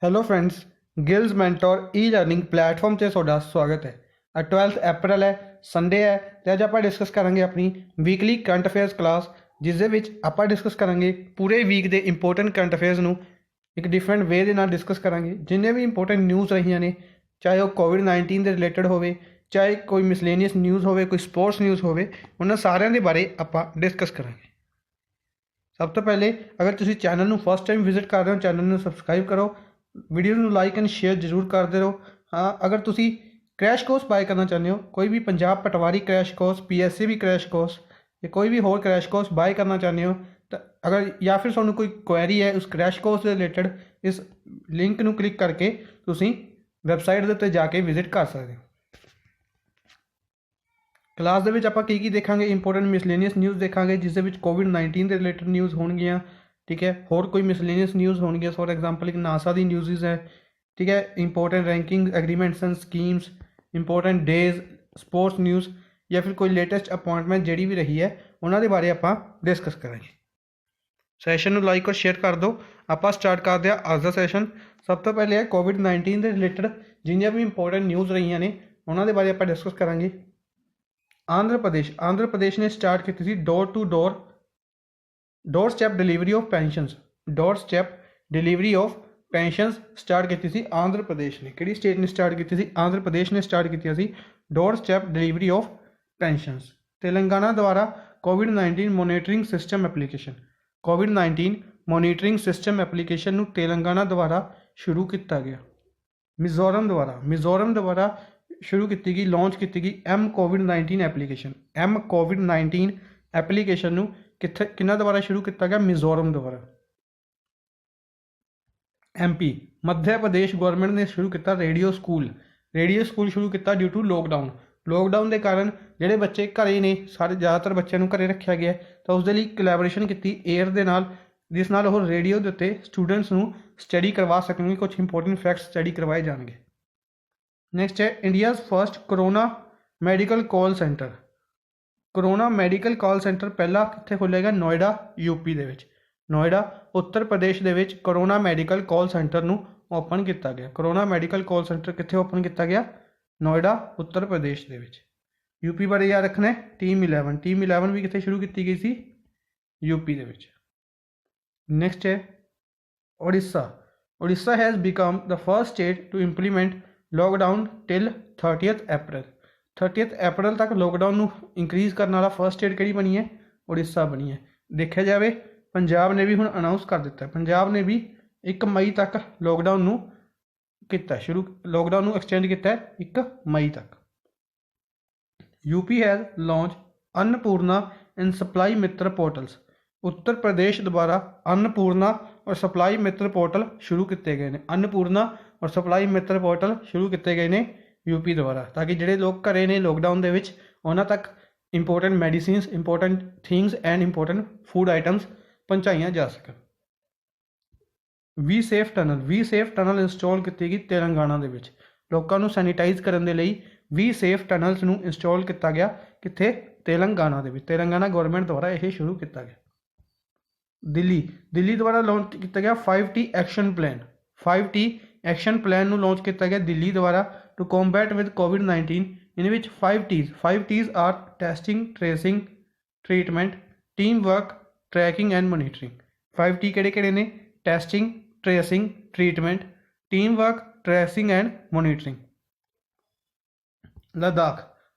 Hello friends, ਗਿਲਜ਼ mentor ਈ learning platform 'ਤੇ ਤੁਹਾਡਾ ਸਵਾਗਤ ਹੈ। ਅੱਜ 12 ਅਪ੍ਰੈਲ ਹੈ, ਸੰਡੇ ਹੈ ਅਤੇ ਅੱਜ ਆਪਾਂ ਡਿਸਕਸ ਕਰਾਂਗੇ ਆਪਣੀ ਵੀਕਲੀ ਕਰੰਟ ਅਫੇਅਰਸ ਕਲਾਸ, ਜਿਸ ਦੇ ਵਿੱਚ ਆਪਾਂ ਡਿਸਕਸ ਕਰਾਂਗੇ ਪੂਰੇ ਵੀਕ ਦੇ ਇੰਪੋਰਟੈਂਟ ਕਰੰਟ ਅਫੇਅਰਸ ਨੂੰ ਇੱਕ ਡਿਫਰੈਂਟ ਵੇ ਦੇ ਨਾਲ ਡਿਸਕਸ ਕਰਾਂਗੇ। ਜਿੰਨੇ ਵੀ ਇੰਪੋਰਟੈਂਟ ਨਿਊਜ਼ ਰਹੀਆਂ ਨੇ, ਚਾਹੇ ਉਹ ਕੋਵਿਡ-19 ਦੇ ਰਿਲੇਟਡ ਹੋਵੇ, ਚਾਹੇ ਕੋਈ ਮਿਸਲੇਨੀਅਸ ਨਿਊਜ਼ ਹੋਵੇ, ਕੋਈ ਸਪੋਰਟਸ ਨਿਊਜ਼ ਹੋਵੇ, ਉਹਨਾਂ ਸਾਰਿਆਂ ਦੇ ਬਾਰੇ ਆਪਾਂ ਡਿਸਕਸ ਕਰਾਂਗੇ। ਸਭ ਤੋਂ ਪਹਿਲੇ ਅਗਰ ਤੁਸੀਂ ਚੈਨਲ ਨੂੰ ਫਸਟ ਟਾਈਮ ਵਿਜ਼ਿਟ ਕਰ ਰਹੇ ਹੋ, ਚੈਨਲ ਨੂੰ ਸਬਸਕ੍ਰਾਈਬ ਕਰੋ, ਵੀਡੀਓ ਨੂੰ ਲਾਈਕ ਐਂਡ ਸ਼ੇਅਰ ਜ਼ਰੂਰ ਕਰਦੇ ਰਹੋ। ਹਾਂ, ਅਗਰ ਤੁਸੀਂ ਕ੍ਰੈਸ਼ ਕੋਰਸ ਬਾਏ ਕਰਨਾ ਚਾਹੁੰਦੇ ਹੋ, ਕੋਈ ਵੀ Punjab Patwari crash course, PSC crash course ਜਾਂ ਕੋਈ ਵੀ ਹੋਰ ਕ੍ਰੈਸ਼ ਕੋਰਸ ਬਾਏ ਕਰਨਾ ਚਾਹੁੰਦੇ ਹੋ ਤਾਂ ਅਗਰ ਜਾਂ ਫਿਰ ਤੁਹਾਨੂੰ ਕੋਈ ਕੁਐਰੀ ਹੈ ਉਸ ਕ੍ਰੈਸ਼ ਕੋਰਸ ਦੇ ਰਿਲੇਟਡ, ਇਸ ਲਿੰਕ ਨੂੰ ਕਲਿੱਕ ਕਰਕੇ ਤੁਸੀਂ ਵੈਬਸਾਈਟ ਦੇ ਉੱਤੇ ਜਾ ਕੇ ਵਿਜ਼ਿਟ ਕਰ ਸਕਦੇ ਹੋ। ਕਲਾਸ ਦੇ ਵਿੱਚ ਆਪਾਂ ਕੀ ਦੇਖਾਂਗੇ, ਇੰਪੋਰਟੈਂਟ ਮਿਸਲੇਨੀਅਸ ਨਿਊਜ਼ ਦੇਖਾਂਗੇ, ਜਿਸ ਦੇ ਵਿੱਚ ਕੋਵਿਡ-19 ਦੇ ਰਿਲੇਟਡ ਨਿਊਜ਼ ਹੋਣਗੀਆਂ। ਠੀਕ ਹੈ, ਹੋਰ ਕੋਈ ਮਿਸਲੇਨੀਅਸ ਨਿਊਜ਼ ਹੋਣਗੀਆਂ, ਫੋਰ ਐਗਜ਼ਾਮਪਲ ਇੱਕ ਨਾਸਾ ਦੀ ਨਿਊਜ਼ਿਜ਼ ਹੈ। ਠੀਕ ਹੈ, important ranking agreements and schemes, important days, sports news ਜਾਂ ਫਿਰ ਕੋਈ ਲੇਟੈਸਟ ਅਪਾਇੰਟਮੈਂਟ ਜਿਹੜੀ ਵੀ ਰਹੀ ਹੈ ਉਹਨਾਂ ਦੇ ਬਾਰੇ ਆਪਾਂ ਡਿਸਕਸ ਕਰਾਂਗੇ। ਸੈਸ਼ਨ ਨੂੰ ਲਾਈਕ ਔਰ ਸ਼ੇਅਰ ਕਰ ਦਿਓ। ਆਪਾਂ ਸਟਾਰਟ ਕਰਦੇ ਹਾਂ ਅੱਜ ਦਾ ਸੈਸ਼ਨ। ਸਭ ਤੋਂ ਪਹਿਲੇ ਹੈ ਕੋਵਿਡ-19 ਦੇ ਰਿਲੇਟਡ ਜਿੰਨੀਆਂ ਵੀ ਇੰਪੋਰਟੈਂਟ ਨਿਊਜ਼ ਰਹੀਆਂ ਨੇ ਉਹਨਾਂ ਦੇ ਬਾਰੇ ਆਪਾਂ ਡਿਸਕਸ ਕਰਾਂਗੇ। ਆਂਧਰਾ ਪ੍ਰਦੇਸ਼ ਨੇ ਸਟਾਰਟ ਕੀਤੀ ਸੀ door step delivery of pensions start ਕੀਤੀ ਸੀ ਆਂਧਰਾ ਪ੍ਰਦੇਸ਼ ਨੇ। ਕਿਹੜੀ ਸਟੇਟ ਨੇ ਸਟਾਰਟ ਕੀਤੀ ਸੀ? ਆਂਧਰਾ ਪ੍ਰਦੇਸ਼ ਨੇ ਸਟਾਰਟ ਕੀਤੀ ਸੀ door step delivery of pensions. Telangana ਦੁਆਰਾ ਕੋਵਿਡ-19 ਮੋਨੀਟਰਿੰਗ ਸਿਸਟਮ ਐਪਲੀਕੇਸ਼ਨ ਨੂੰ ਤੇਲੰਗਾਨਾ ਦੁਆਰਾ ਸ਼ੁਰੂ ਕੀਤਾ ਗਿਆ। ਮਿਜ਼ੋਰਮ ਦੁਆਰਾ ਸ਼ੁਰੂ ਕੀਤੀ ਗਈ, ਲਾਂਚ ਕੀਤੀ ਗਈ M-COVID-19 ਐਪਲੀਕੇਸ਼ਨ ਨੂੰ ਕਿਹਨਾਂ ਦੁਆਰਾ ਸ਼ੁਰੂ ਕੀਤਾ ਗਿਆ? ਮਿਜ਼ੋਰਮ ਦੁਆਰਾ। MP ਮੱਧ ਪ੍ਰਦੇਸ਼ ਗਵਰਨਮੈਂਟ ਨੇ ਸ਼ੁਰੂ ਕੀਤਾ ਰੇਡੀਓ ਸਕੂਲ ਸ਼ੁਰੂ ਕੀਤਾ ਡਿਊ ਟੂ ਲੋਕਡਾਊਨ ਦੇ ਕਾਰਨ ਜਿਹੜੇ ਬੱਚੇ ਘਰੇ ਨੇ, ਸਾਰੇ ਜ਼ਿਆਦਾਤਰ ਬੱਚਿਆਂ ਨੂੰ ਘਰੇ ਰੱਖਿਆ ਗਿਆ, ਤਾਂ ਉਸ ਦੇ ਲਈ ਕੋਲੈਬੋਰੇਸ਼ਨ ਕੀਤੀ ਏਅਰ ਦੇ ਨਾਲ, ਜਿਸ ਨਾਲ ਉਹ ਰੇਡੀਓ ਦੇ ਉੱਤੇ ਸਟੂਡੈਂਟਸ ਨੂੰ ਸਟੱਡੀ ਕਰਵਾ ਸਕਣਗੇ, ਕੁਝ ਇੰਪੋਰਟੈਂਟ ਫੈਕਟਸ ਸਟੱਡੀ ਕਰਵਾਏ ਜਾਣਗੇ। ਨੈਕਸਟ ਹੈ India's first corona medical call centre. Corona medical call centre ਪਹਿਲਾ ਕਿੱਥੇ ਖੁੱਲ੍ਹੇਗਾ? ਨੋਇਡਾ, UP ਦੇ ਵਿੱਚ। ਨੋਇਡਾ, ਉੱਤਰ ਪ੍ਰਦੇਸ਼ ਦੇ ਵਿੱਚ ਕਰੋਨਾ ਮੈਡੀਕਲ ਕਾਲ ਸੈਂਟਰ ਨੂੰ ਓਪਨ ਕੀਤਾ ਗਿਆ। ਕਰੋਨਾ ਮੈਡੀਕਲ ਕਾਲ ਸੈਂਟਰ ਕਿੱਥੇ ਓਪਨ ਕੀਤਾ ਗਿਆ? ਨੋਇਡਾ, ਉੱਤਰ ਪ੍ਰਦੇਸ਼ ਦੇ ਵਿੱਚ। UP ਬਾਰੇ ਯਾਦ ਰੱਖਣਾ ਹੈ, ਟੀਮ 11 ਵੀ ਕਿੱਥੇ ਸ਼ੁਰੂ ਕੀਤੀ ਗਈ ਸੀ? UP ਦੇ ਵਿੱਚ। ਨੈਕਸਟ ਹੈ Odisha has become the first state to implement lockdown till 30th April ਤੱਕ ਲੋਕਡਾਊਨ ਨੂੰ ਇੰਕਰੀਜ਼ ਕਰਨ ਵਾਲਾ ਫਸਟ ਸਟੇਟ ਕਿਹੜੀ ਬਣੀ ਹੈ? ਉੜੀਸਾ ਬਣੀ ਹੈ। ਦੇਖਿਆ ਜਾਵੇ ਪੰਜਾਬ ਨੇ ਵੀ ਹੁਣ ਅਨਾਊਂਸ ਕਰ ਦਿੱਤਾ, ਪੰਜਾਬ ਨੇ ਵੀ 1 ਮਈ ਤੱਕ ਲੋਕਡਾਊਨ ਨੂੰ ਕੀਤਾ ਸ਼ੁਰੂ, ਲੋਕਡਾਊਨ ਨੂੰ ਐਕਸਟੈਂਡ ਕੀਤਾ 1 ਮਈ ਤੱਕ। UP has launch Annapurna and supply ਮਿੱਤਰ ਪੋਰਟਲਸ। ਉੱਤਰ ਪ੍ਰਦੇਸ਼ ਦੁਆਰਾ ਅੰਨਪੂਰਨਾ ਔਰ ਸਪਲਾਈ ਮਿੱਤਰ ਪੋਰਟਲ ਸ਼ੁਰੂ ਕੀਤੇ ਗਏ ਨੇ। ਅੰਨਪੂਰਨਾ ਔਰ ਸਪਲਾਈ ਮਿੱਤਰ ਪੋਰਟਲ ਸ਼ੁਰੂ ਕੀਤੇ ਗਏ ਨੇ UP ਦੁਆਰਾ, ਤਾਂ ਕਿ ਜਿਹੜੇ ਲੋਕ ਘਰੇ ਨੇ ਲੋਕਡਾਊਨ ਦੇ ਵਿੱਚ, ਉਹਨਾਂ ਤੱਕ important medicines, important things and important food items ਪਹੁੰਚਾਈਆਂ ਜਾ ਸਕਣ। ਵੀ ਸੇਫ ਟਨਲ ਇੰਸਟਾਲ ਕੀਤੀ ਗਈ ਤੇਲੰਗਾਨਾ ਦੇ ਵਿੱਚ। ਲੋਕਾਂ ਨੂੰ ਸੈਨੀਟਾਈਜ਼ ਕਰਨ ਦੇ ਲਈ ਵੀ ਸੇਫ ਟਨਲਸ ਨੂੰ ਇੰਸਟਾਲ ਕੀਤਾ ਗਿਆ। ਕਿੱਥੇ? ਤੇਲੰਗਾਨਾ ਦੇ ਵਿੱਚ। ਤੇਲੰਗਾਨਾ ਗਵਰਨਮੈਂਟ ਦੁਆਰਾ ਇਹ ਸ਼ੁਰੂ ਕੀਤਾ ਗਿਆ। ਦਿੱਲੀ ਦੁਆਰਾ ਲਾਂਚ ਕੀਤਾ ਗਿਆ 5T ਐਕਸ਼ਨ ਪਲਾਨ ਨੂੰ ਲਾਂਚ ਕੀਤਾ ਗਿਆ ਦਿੱਲੀ ਦੁਆਰਾ ਟੂ ਕੰਬੈਟ ਵਿਦ ਕੋਵਿਡ-19। ਇਹਦੇ ਵਿੱਚ 5 T's are testing, tracing, treatment, team work, tracking and monitoring. 5T ਕਿਹੜੇ ਨੇ? Testing, tracing, treatment, team work, tracing and monitoring.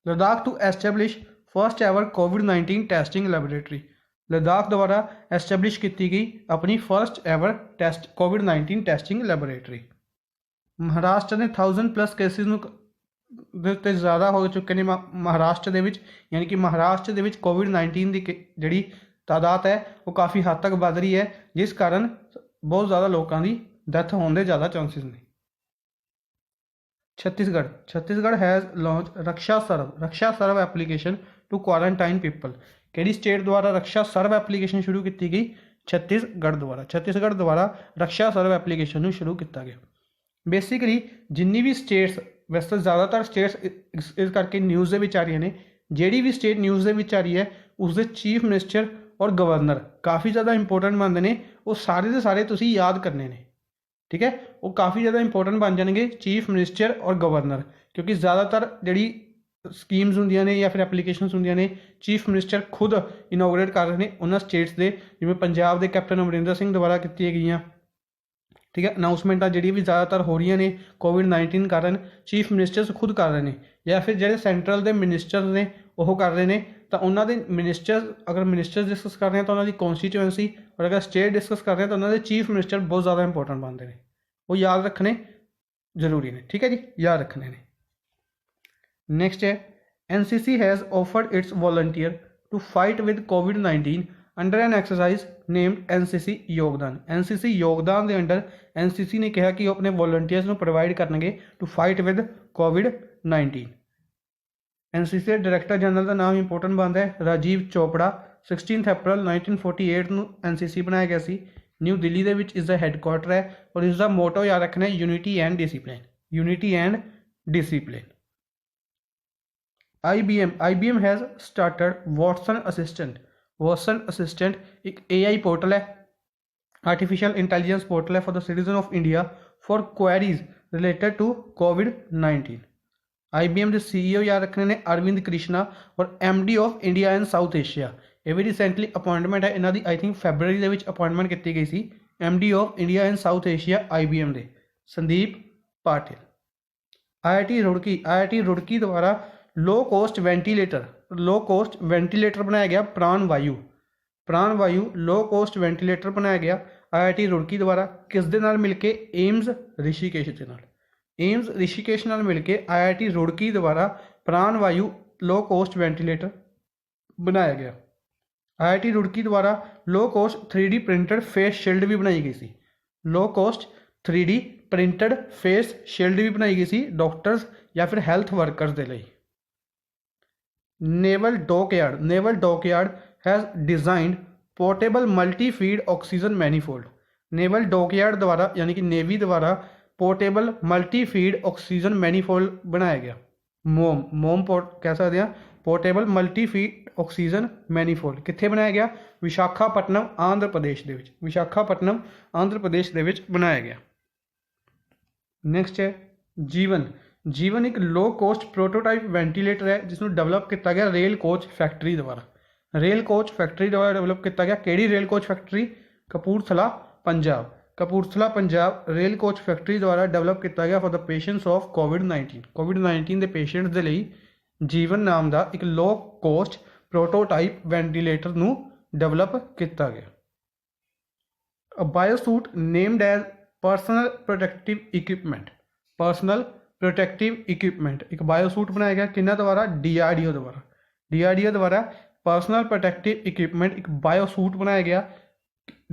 Ladakh to establish first ever ਕੋਵਿਡ-19 ਟੈਸਟਿੰਗ ਲੈਬੋਰੇਟਰੀ। ਲਦਾਖ ਦੁਆਰਾ ਐਸਟੈਬਲਿਸ਼ ਕੀਤੀ ਗਈ ਆਪਣੀ ਫਸਟ ਐਵਰ ਕੋਵਿਡ-19 ਟੈਸਟਿੰਗ ਲੈਬੋਰੇਟਰੀ। ਮਹਾਰਾਸ਼ਟਰ ਨੇ 1000+ ਕੇਸਿਸ ਨੂੰ ਦੇ ਉੱਤੇ ਜ਼ਿਆਦਾ ਹੋ ਚੁੱਕੇ ਨੇ ਮਹਾਰਾਸ਼ਟਰ ਦੇ ਵਿੱਚ, ਯਾਨੀ ਕਿ ਮਹਾਰਾਸ਼ਟਰ ਦੇ ਵਿੱਚ ਕੋਵਿਡ-19 ਦੀ ਜਿਹੜੀ ਤਾਦਾਦ ਹੈ ਉਹ ਕਾਫੀ ਹੱਦ ਤੱਕ ਵੱਧ ਰਹੀ ਹੈ, ਜਿਸ ਕਾਰਨ ਬਹੁਤ ਜ਼ਿਆਦਾ ਲੋਕਾਂ ਦੀ ਡੈਥ ਹੋਣ ਦੇ ਜ਼ਿਆਦਾ ਚਾਂਸਿਸ ਨੇ। Chhattisgarh has launch Raksha Sarv application to quarantine people. ਕਿਹੜੀ ਸਟੇਟ ਦੁਆਰਾ ਰਕਸ਼ਾ ਸਰਵ ਐਪਲੀਕੇਸ਼ਨ ਸ਼ੁਰੂ ਕੀਤੀ ਗਈ? ਛੱਤੀਸਗੜ੍ਹ ਦੁਆਰਾ ਰਕਸ਼ਾ ਸਰਵ ਐਪਲੀਕੇਸ਼ਨ ਨੂੰ ਸ਼ੁਰੂ ਕੀਤਾ ਗਿਆ। ਬੇਸਿਕਲੀ ਜਿੰਨੀ ਵੀ ਸਟੇਟਸ, ਵੈਸੇ ਤਾਂ ਜ਼ਿਆਦਾਤਰ ਸਟੇਟਸ ਇਸ ਕਰਕੇ ਨਿਊਜ਼ ਦੇ ਵਿੱਚ ਆ ਰਹੀਆਂ ਨੇ, ਜਿਹੜੀ ਵੀ ਸਟੇਟ ਨਿਊਜ਼ ਦੇ ਵਿੱਚ ਆ ਰਹੀ ਹੈ ਉਸਦੇ ਚੀਫ ਮਿਨਿਸਟਰ ਔਰ ਗਵਰਨਰ ਕਾफ़ी ज़्यादा इंपॉर्टेंट बनते हैं। वो सारे के सारे तुसी याद करने ने, ठीक है, वो काफ़ी ज़्यादा इंपॉर्टेंट बन जाएंगे चीफ मिनिस्टर और गवर्नर, क्योंकि ज़्यादातर जी ਸਕੀਮਸ ਹੁੰਦੀਆਂ ਨੇ ਜਾਂ ਫਿਰ ਐਪਲੀਕੇਸ਼ਨਸ ਹੁੰਦੀਆਂ ਨੇ ਚੀਫ ਮਿਨਿਸਟਰ ਖੁਦ ਇਨੋਗਰੇਟ ਕਰ ਰਹੇ ਨੇ ਉਹਨਾਂ ਸਟੇਟਸ ਦੇ, ਜਿਵੇਂ ਪੰਜਾਬ ਦੇ ਕੈਪਟਨ ਅਮਰਿੰਦਰ ਸਿੰਘ ਦੁਆਰਾ ਕੀਤੀਆਂ ਗਈਆਂ। ਠੀਕ ਹੈ, ਅਨਾਊਂਸਮੈਂਟਾਂ ਜਿਹੜੀ ਵੀ ਜ਼ਿਆਦਾਤਰ ਹੋ ਰਹੀਆਂ ਨੇ ਕੋਵਿਡ-19 ਕਾਰਨ ਚੀਫ ਮਿਨਿਸਟਰਸ ਖੁਦ ਕਰ ਰਹੇ ਨੇ, ਜਾਂ ਫਿਰ ਜਿਹੜੇ ਸੈਂਟਰਲ ਦੇ ਮਿਨਿਸਟਰ ਨੇ ਉਹ ਕਰ ਰਹੇ ਨੇ। ਤਾਂ ਉਹਨਾਂ ਦੇ ਮਿਨਿਸਟਰ, ਅਗਰ ਮਿਨਿਸਟਰ ਡਿਸਕਸ ਕਰ ਰਹੇ ਹਾਂ ਤਾਂ ਉਹਨਾਂ ਦੀ ਕੌਂਸਟੀਟਿਊਐਂਸੀ, ਔਰ ਅਗਰ ਸਟੇਟ ਡਿਸਕਸ ਕਰ ਰਹੇ ਹਾਂ ਤਾਂ ਉਹਨਾਂ ਦੇ ਚੀਫ ਮਿਨਿਸਟਰ ਬਹੁਤ ਜ਼ਿਆਦਾ ਇੰਪੋਰਟੈਂਟ ਬਣਦੇ ਨੇ, ਉਹ ਯਾਦ ਰੱਖਣੇ ਜ਼ਰੂਰੀ ਨੇ। ਠੀਕ ਹੈ ਜੀ, ਯਾਦ ਰੱਖਣੇ ਨੇ। नेक्स्ट है NCC has offered its volunteer to fight with कोविड-19 under an exercise named NCC Yogdan. NCC Yogdan के अंडर एनसीसी ने कहा कि वो अपने वॉलंटियर्स को प्रोवाइड करनगे टू फाइट विद कोविड-19। एनसीसी के डायरैक्टर जनरल का नाम इंपोर्टेंट बनता है राजीव चोपड़ा। 16 अप्रैल 1948 ਨੂੰ एनसीसी बनाया गया सी। न्यू दिल्ली ਦੇ ਵਿੱਚ इसका हैडकुआटर है और इसका मोटो याद रखना है unity and discipline, unity and discipline. IBM has started Watson assistant. Watson assistant एक AI पोर्टल है, आर्टिफिशियल इंटैलिजेंस पोर्टल है for the citizen of India for queries related to कोविड-19। IBM के CEO याद रखने ने अरविंद कृष्णा और MD of India and south Asia. ये भी रिसेंटली अपॉइंटमेंट है, इन्हों की आई थिंक फैबररी के अपॉइंटमेंट की गई सी। MD of India and south Asia IBM के संदीप पाटिल। IIT रुड़की द्वारा लो कोस्ट वेंटीलेटर बनाया गया प्राणवायु लो कोस्ट वेंटीलेटर बनाया गया IIT रुड़की द्वारा। किस दे नाल मिलके? एम्स ऋषिकेश नाल मिलके IIT रुड़की द्वारा प्राणवायु लो कोस्ट वेंटीलेटर बनाया गया। IIT रुड़की द्वारा low cost 3D printed face shield भी बनाई गई सी। Low cost 3D printed face shield भी बनाई गई सी डॉक्टर्स या फिर हैल्थ वर्कर्स के लिए। Naval dockyard has designed portable multi feed oxygen manifold. Naval dockyard द्वारा यानी कि नेवी द्वारा portable multi feed oxygen manifold बनाया गया। मोम कह सकते हैं portable multi feed oxygen manifold कित्थे बनाया गया? विशाखापट्टनम आंध्र प्रदेश दे विच बनाया गया। नेक्स्ट है जीवन एक लो कोस्ट प्रोटोटाइप वेंटीलेटर है जिसनों डेवलप किया गया रेल कोच फैक्ट्री द्वारा डेवलप किया गया। किहड़ी rail coach factory? Kapurthala Punjab rail coach factory द्वारा डेवलप किया गया फॉर द पेशेंट्स ऑफ कोविड-19 के पेशेंट्स के लिए जीवन नाम का एक लो कोस्ट प्रोटोटाइप वेंटीलेटर नूं डेवलप किया गया। A biosuit named as personal protective equipment एक बायोसूट बनाया गया किन्ना द्वारा? DRDO द्वारा पर्सनल प्रोटैक्टिव इक्विपमेंट एक बायोसूट बनाया गया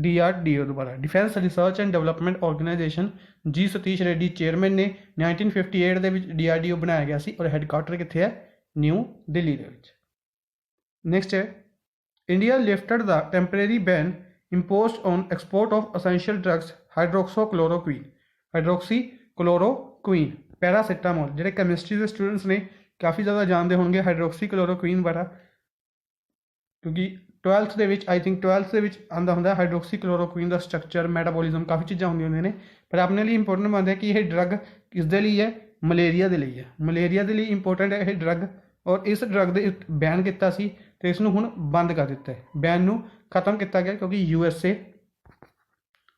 DRDO द्वारा। Defence research and development organisation जी सतीश रेड्डी चेयरमैन ने 1958 के DRDO बनाया गया सी और हैडकुआटर कित्थे है? न्यू दिल्ली दे विच। नेक्स्ट है India lifted the temporary ban imposed on export of essential drugs hydroxychloroquine paracetamol. जो कैमिस्ट्री के स्टूडेंट्स ने काफ़ी ज़्यादा जानते होंगे हाइड्रोक्सीक्लोरोक्वीन बारा, क्योंकि 12th के आई थिंक 12th के आंदा होंगे हाइड्रोक्सीक्लोरोक्वीन का स्ट्रक्चर मैटाबोलिज्म काफ़ी चीज़ा होंगे ने, पर अपने लिए इंपोर्टेंट बनता है कि यह ड्रग किसके लिए है? मलेरिया के लिए है। मलेरिया के लिए इंपोर्टेंट है यह ड्रग, और इस ड्रग के बैन किया सी तो इसनूं हुण बंद कर दिता है, बैन नूं खत्म किया गया क्योंकि USA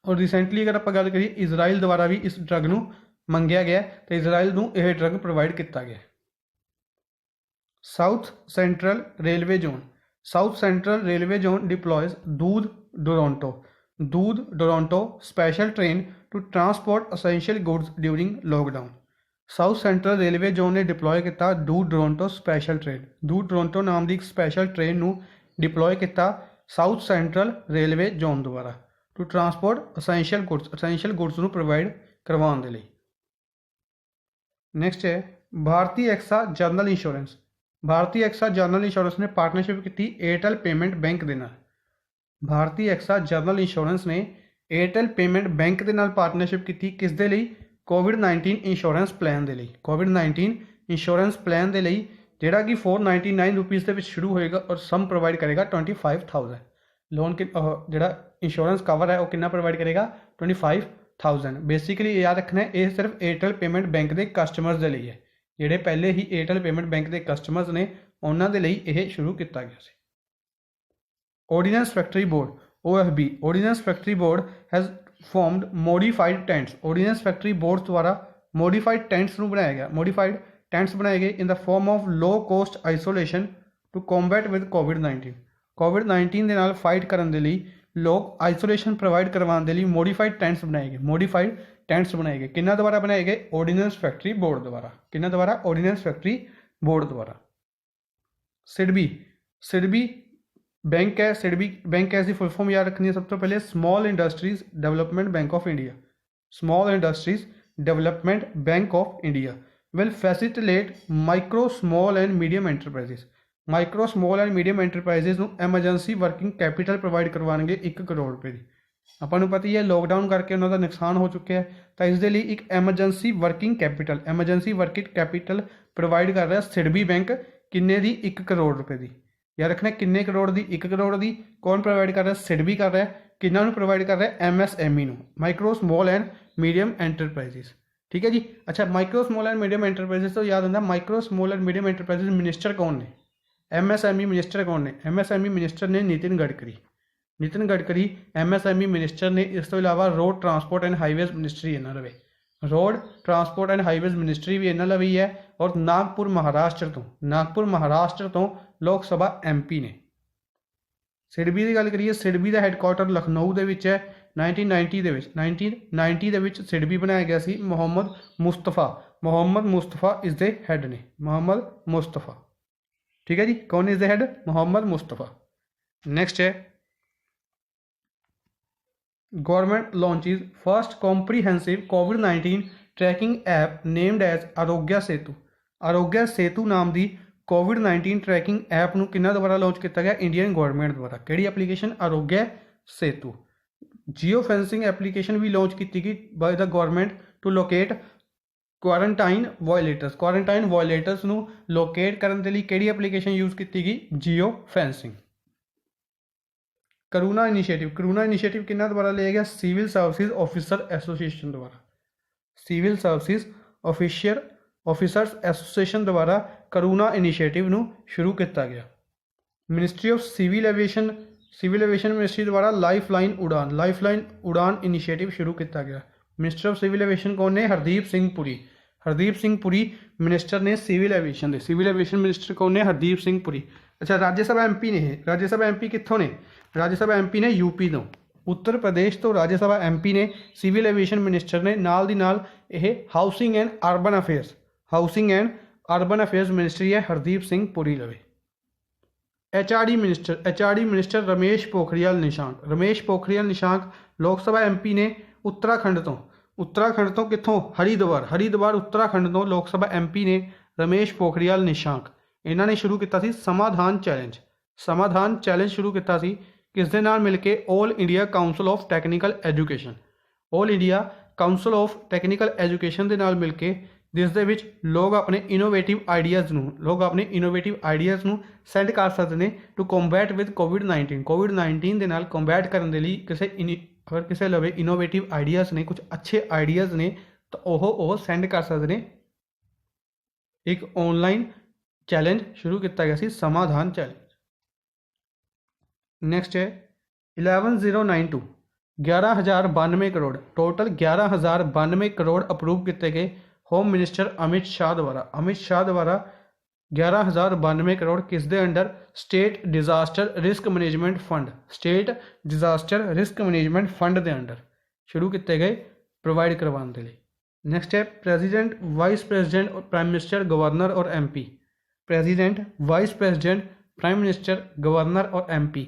और रिसेंटली अगर आप गल करिए इजराइल द्वारा भी इस ड्रग नूं मंगया गया तो इजराइल नूं यह ड्रग प्रोवाइड किया गया। South central railway zone deploys Doodh Duronto special train to transport essential goods during lockdown. South central railway zone ने डिप्लॉय किया दूध टोरंटो स्पैशल ट्रेन, दूध टोरंटो नाम की एक स्पैशल ट्रेन नूं डिप्लॉय किया साउथ सेंट्रल रेलवे जोन द्वारा टू ट्रांसपोर्ट असेंशियल गुड्स नूं provide करवाउण दे लई। नेक्स्ट है भारतीय एक्सा जनरल इंश्योरेंस ने पार्टनरशिप की एयरटेल पेमेंट बैंक के नाल। भारतीय एक्सा जनरल इंश्योरेंस ने एयरटेल पेमेंट बैंक के नाल पार्टनरशिप की किस दे लई? कोविड-19 इंश्योरेंस प्लान के लिए। कोविड-19 इंश्योरेंस प्लान के लिए जोड़ा कि 499 रुपीज़ के शुरू होएगा और सम प्रोवाइड करेगा 25,000। लोन के जोड़ा इंश्योरेंस कवर है वो कितना प्रोवाइड करेगा? 1000। बेसिकली याद रखना है, ये सिर्फ एयरटेल पेमेंट बैंक के कस्टमर्स के लिए है। ਜਿਹੜੇ पहले ही एयरटेल पेमेंट बैंक के कस्टमर्स ने उन्होंने ਦੇ ਲਈ ਇਹ ਸ਼ੁਰੂ ਕੀਤਾ ਗਿਆ ਸੀ। Ordnance Factory Board OFB Ordnance Factory Board has formed modified tents। Ordnance Factory Board द्वारा modified tents ਨੂੰ ਬਣਾਇਆ ਗਿਆ। modified tents ਬਣਾਏ ਗਏ in the form of low cost isolation to combat with COVID-19। COVID-19 ਦੇ ਨਾਲ ਫਾਈਟ ਕਰਨ ਦੇ ਲਈ ਲੋਕ ਆਈਸੋਲੇਸ਼ਨ ਪ੍ਰੋਵਾਈਡ ਕਰਵਾਉਣ ਦੇ ਲਈ ਮੋਡੀਫਾਈਡ ਟੈਂਟਸ ਬਣਾਏ ਗਏ। ਮੋਡੀਫਾਈਡ ਟੈਂਟਸ ਬਣਾਏ ਗਏ ਕਿਹਨਾਂ ਦੁਆਰਾ ਬਣਾਏ ਗਏ? ਆਰਡੀਨੈਂਸ ਫੈਕਟਰੀ ਬੋਰਡ ਦੁਆਰਾ। ਕਿਹਨਾਂ ਦੁਆਰਾ? ਆਰਡੀਨੈਂਸ ਫੈਕਟਰੀ ਬੋਰਡ ਦੁਆਰਾ। ਸਿਡਬੀ ਸਿਡਬੀ बैंक है। सिडबी बैंक है, इसकी फुल फॉर्म याद रखनी है। सब तो पहले small industries development bank of India. Small industries development bank of India will facilitate micro small and medium enterprises. Micro small and medium enterprises ਨੂੰ ਐਮਰਜੈਂਸੀ ਵਰਕਿੰਗ ਕੈਪੀਟਲ ਪ੍ਰੋਵਾਈਡ ਕਰਵਾਉਣਗੇ 1 ਕਰੋੜ ਰੁਪਏ ਦੀ। ਆਪਾਂ ਨੂੰ ਪਤਾ ਹੀ ਹੈ ਲੋਕਡਾਊਨ ਕਰਕੇ ਉਹਨਾਂ ਦਾ ਨੁਕਸਾਨ ਹੋ ਚੁੱਕਿਆ ਹੈ, ਤਾਂ ਇਸ ਦੇ ਲਈ ਇੱਕ ਐਮਰਜੈਂਸੀ ਵਰਕਿੰਗ ਕੈਪੀਟਲ ਪ੍ਰੋਵਾਈਡ ਕਰ ਰਿਹਾ ਸਿਡਬੀ ਬੈਂਕ। ਕਿੰਨੇ ਦੀ? 1 ਕਰੋੜ ਰੁਪਏ ਦੀ। याद रखना किन्ने करोड़ दी? 1 करोड़ दी। कौन प्रोवाइड कर रहा है? सिडबी कर रहा है। किन्ना प्रोवाइड कर रहा है? MSME micro small and medium enterprises. ठीक है जी। अच्छा, micro small and medium enterprises तो याद आता micro small and medium enterprises minister कौन ने? MSME मिनिस्टर कौन ने? MSME मिनिस्टर ने नितिन गडकरी। नितिन गडकरी MSME मिनिस्टर ने। इस तो इलावा road transport and highways ministry इन्हों लवे। Road transport and highways ministry भी इन्हों लवी है। और नागपुर महाराष्ट्र तो लोक सभा MP ने। सिडबी की गल करिए, सिडबी का हैडकुआटर लखनऊ के है। 1990 ਦੇ ਵਿੱਚ सिडबी बनाया गया सी। Mohammad Mustafa is the head ने। मोहम्मद मुस्तफा। ठीक है जी। कौन is the head? Mohammad Mustafa. Next है गवर्नमेंट लॉन्चेस फर्स्ट कॉम्प्रीहेंसिव कोविड-19 tracking app named as Aarogya Setu. Aarogya Setu नाम की कोविड-19 ट्रैकिंग ऐप ਨੂੰ ਕਿਹਨਾਂ ਦੁਆਰਾ ਲਾਂਚ ਕੀਤਾ ਗਿਆ? ਇੰਡੀਅਨ ਗਵਰਨਮੈਂਟ ਦੁਆਰਾ। ਕਿਹੜੀ application? Aarogya Setu. JIO fencing application ਵੀ ਲਾਂਚ ਕੀਤੀ ਗਈ ਬਾਈ ਦਾ ਗਵਰਨਮੈਂਟ ਟੂ ਲੋਕੇਟ ਕੁਆਰੰਟਾਈਨ ਵਾਇਓਲੇਟਰਸ ਨੂੰ ਲੋਕੇਟ ਕਰਨ ਦੇ ਲਈ ਕਿਹੜੀ ਐਪਲੀਕੇਸ਼ਨ ਯੂਜ਼ ਕੀਤੀ ਗਈ? JIO fencing. ਕਰੂਣਾ ਇਨੀਸ਼ੀਏਟਿਵ ਕਿਹਨਾਂ ਦੁਆਰਾ ਲਿਆ ਗਿਆ? ਸਿਵਲ ਸਰਵਿਸਿਜ਼ ਆਫਿਸਰ ਐਸੋਸੀਏਸ਼ਨ ਦੁਆਰਾ। ਸਿਵਲ ਸਰਵਿਸਿਜ਼ ऑफिसर्स एसोसीएशन द्वारा करुणा इनीशिएटिव ਨੂੰ शुरू किया गया। Ministry of civil aviation ministry द्वारा लाइफलाइन उड़ान इनीशिएटिव शुरू किया गया। मिनिस्टर ऑफ सिविल एविएशन कौन ने? हरदीप सिंह पुरी मिनिस्टर ने सिविल एविएशन मिनिस्टर कौन ने? हरदीप सिंह पुरी। अच्छा, राज्यसभा MP ने। राज्यसभा MP कितों ने? राज्यसभा MP ने यूपी तो। उत्तर प्रदेश तो राज्यसभा MP ने। सिविल एविएशन मिनिस्टर ने नाल दी नाल यह housing and urban affairs ministry है हरदीप सिंह पुरी लवे। HRD minister Ramesh Pokhriyal Nishank Lok Sabha MP ने। उत्तराखंड तो कितों? हरिद्वार उत्तराखंड तो लोकसभा MP ने रमेश पोखरियाल निशांक। इन्होंने शुरू किया सी समाधान चैलेंज शुरू किया सी। किस दे नाल मिल के? All India council of technical education दे नाल मिल के, जिस दे विच लोग अपने इनोवेटिव आइडियाज़ ਨੂੰ ਸੈਂਡ ਕਰ ਸਕਦੇ ਨੇ टू कॉम्बैट विद कोविड-19 ਦੇ ਨਾਲ ਕੰਬੈਟ ਕਰਨ ਦੇ ਲਈ अगर किसी लवे इनोवेटिव आइडियाज़ ने, कुछ अच्छे आइडियाज़ ने, तो वह सेंड कर सकते हैं। एक ऑनलाइन चैलेंज शुरू किया गया सी समाधान चैलेंज। नेक्स्ट है 11092 11,092 करोड़ टोटल 11,092 करोड़ अप्रूव किए गए होम मिनिस्टर अमित शाह द्वारा 11,092 करोड़ किस दे under? State disaster risk management fund के अंडर शुरू किए गए प्रोवाइड करवाने के लिए। नेक्स्ट है president vice president prime minister governor और MP। President vice president prime minister governor और MP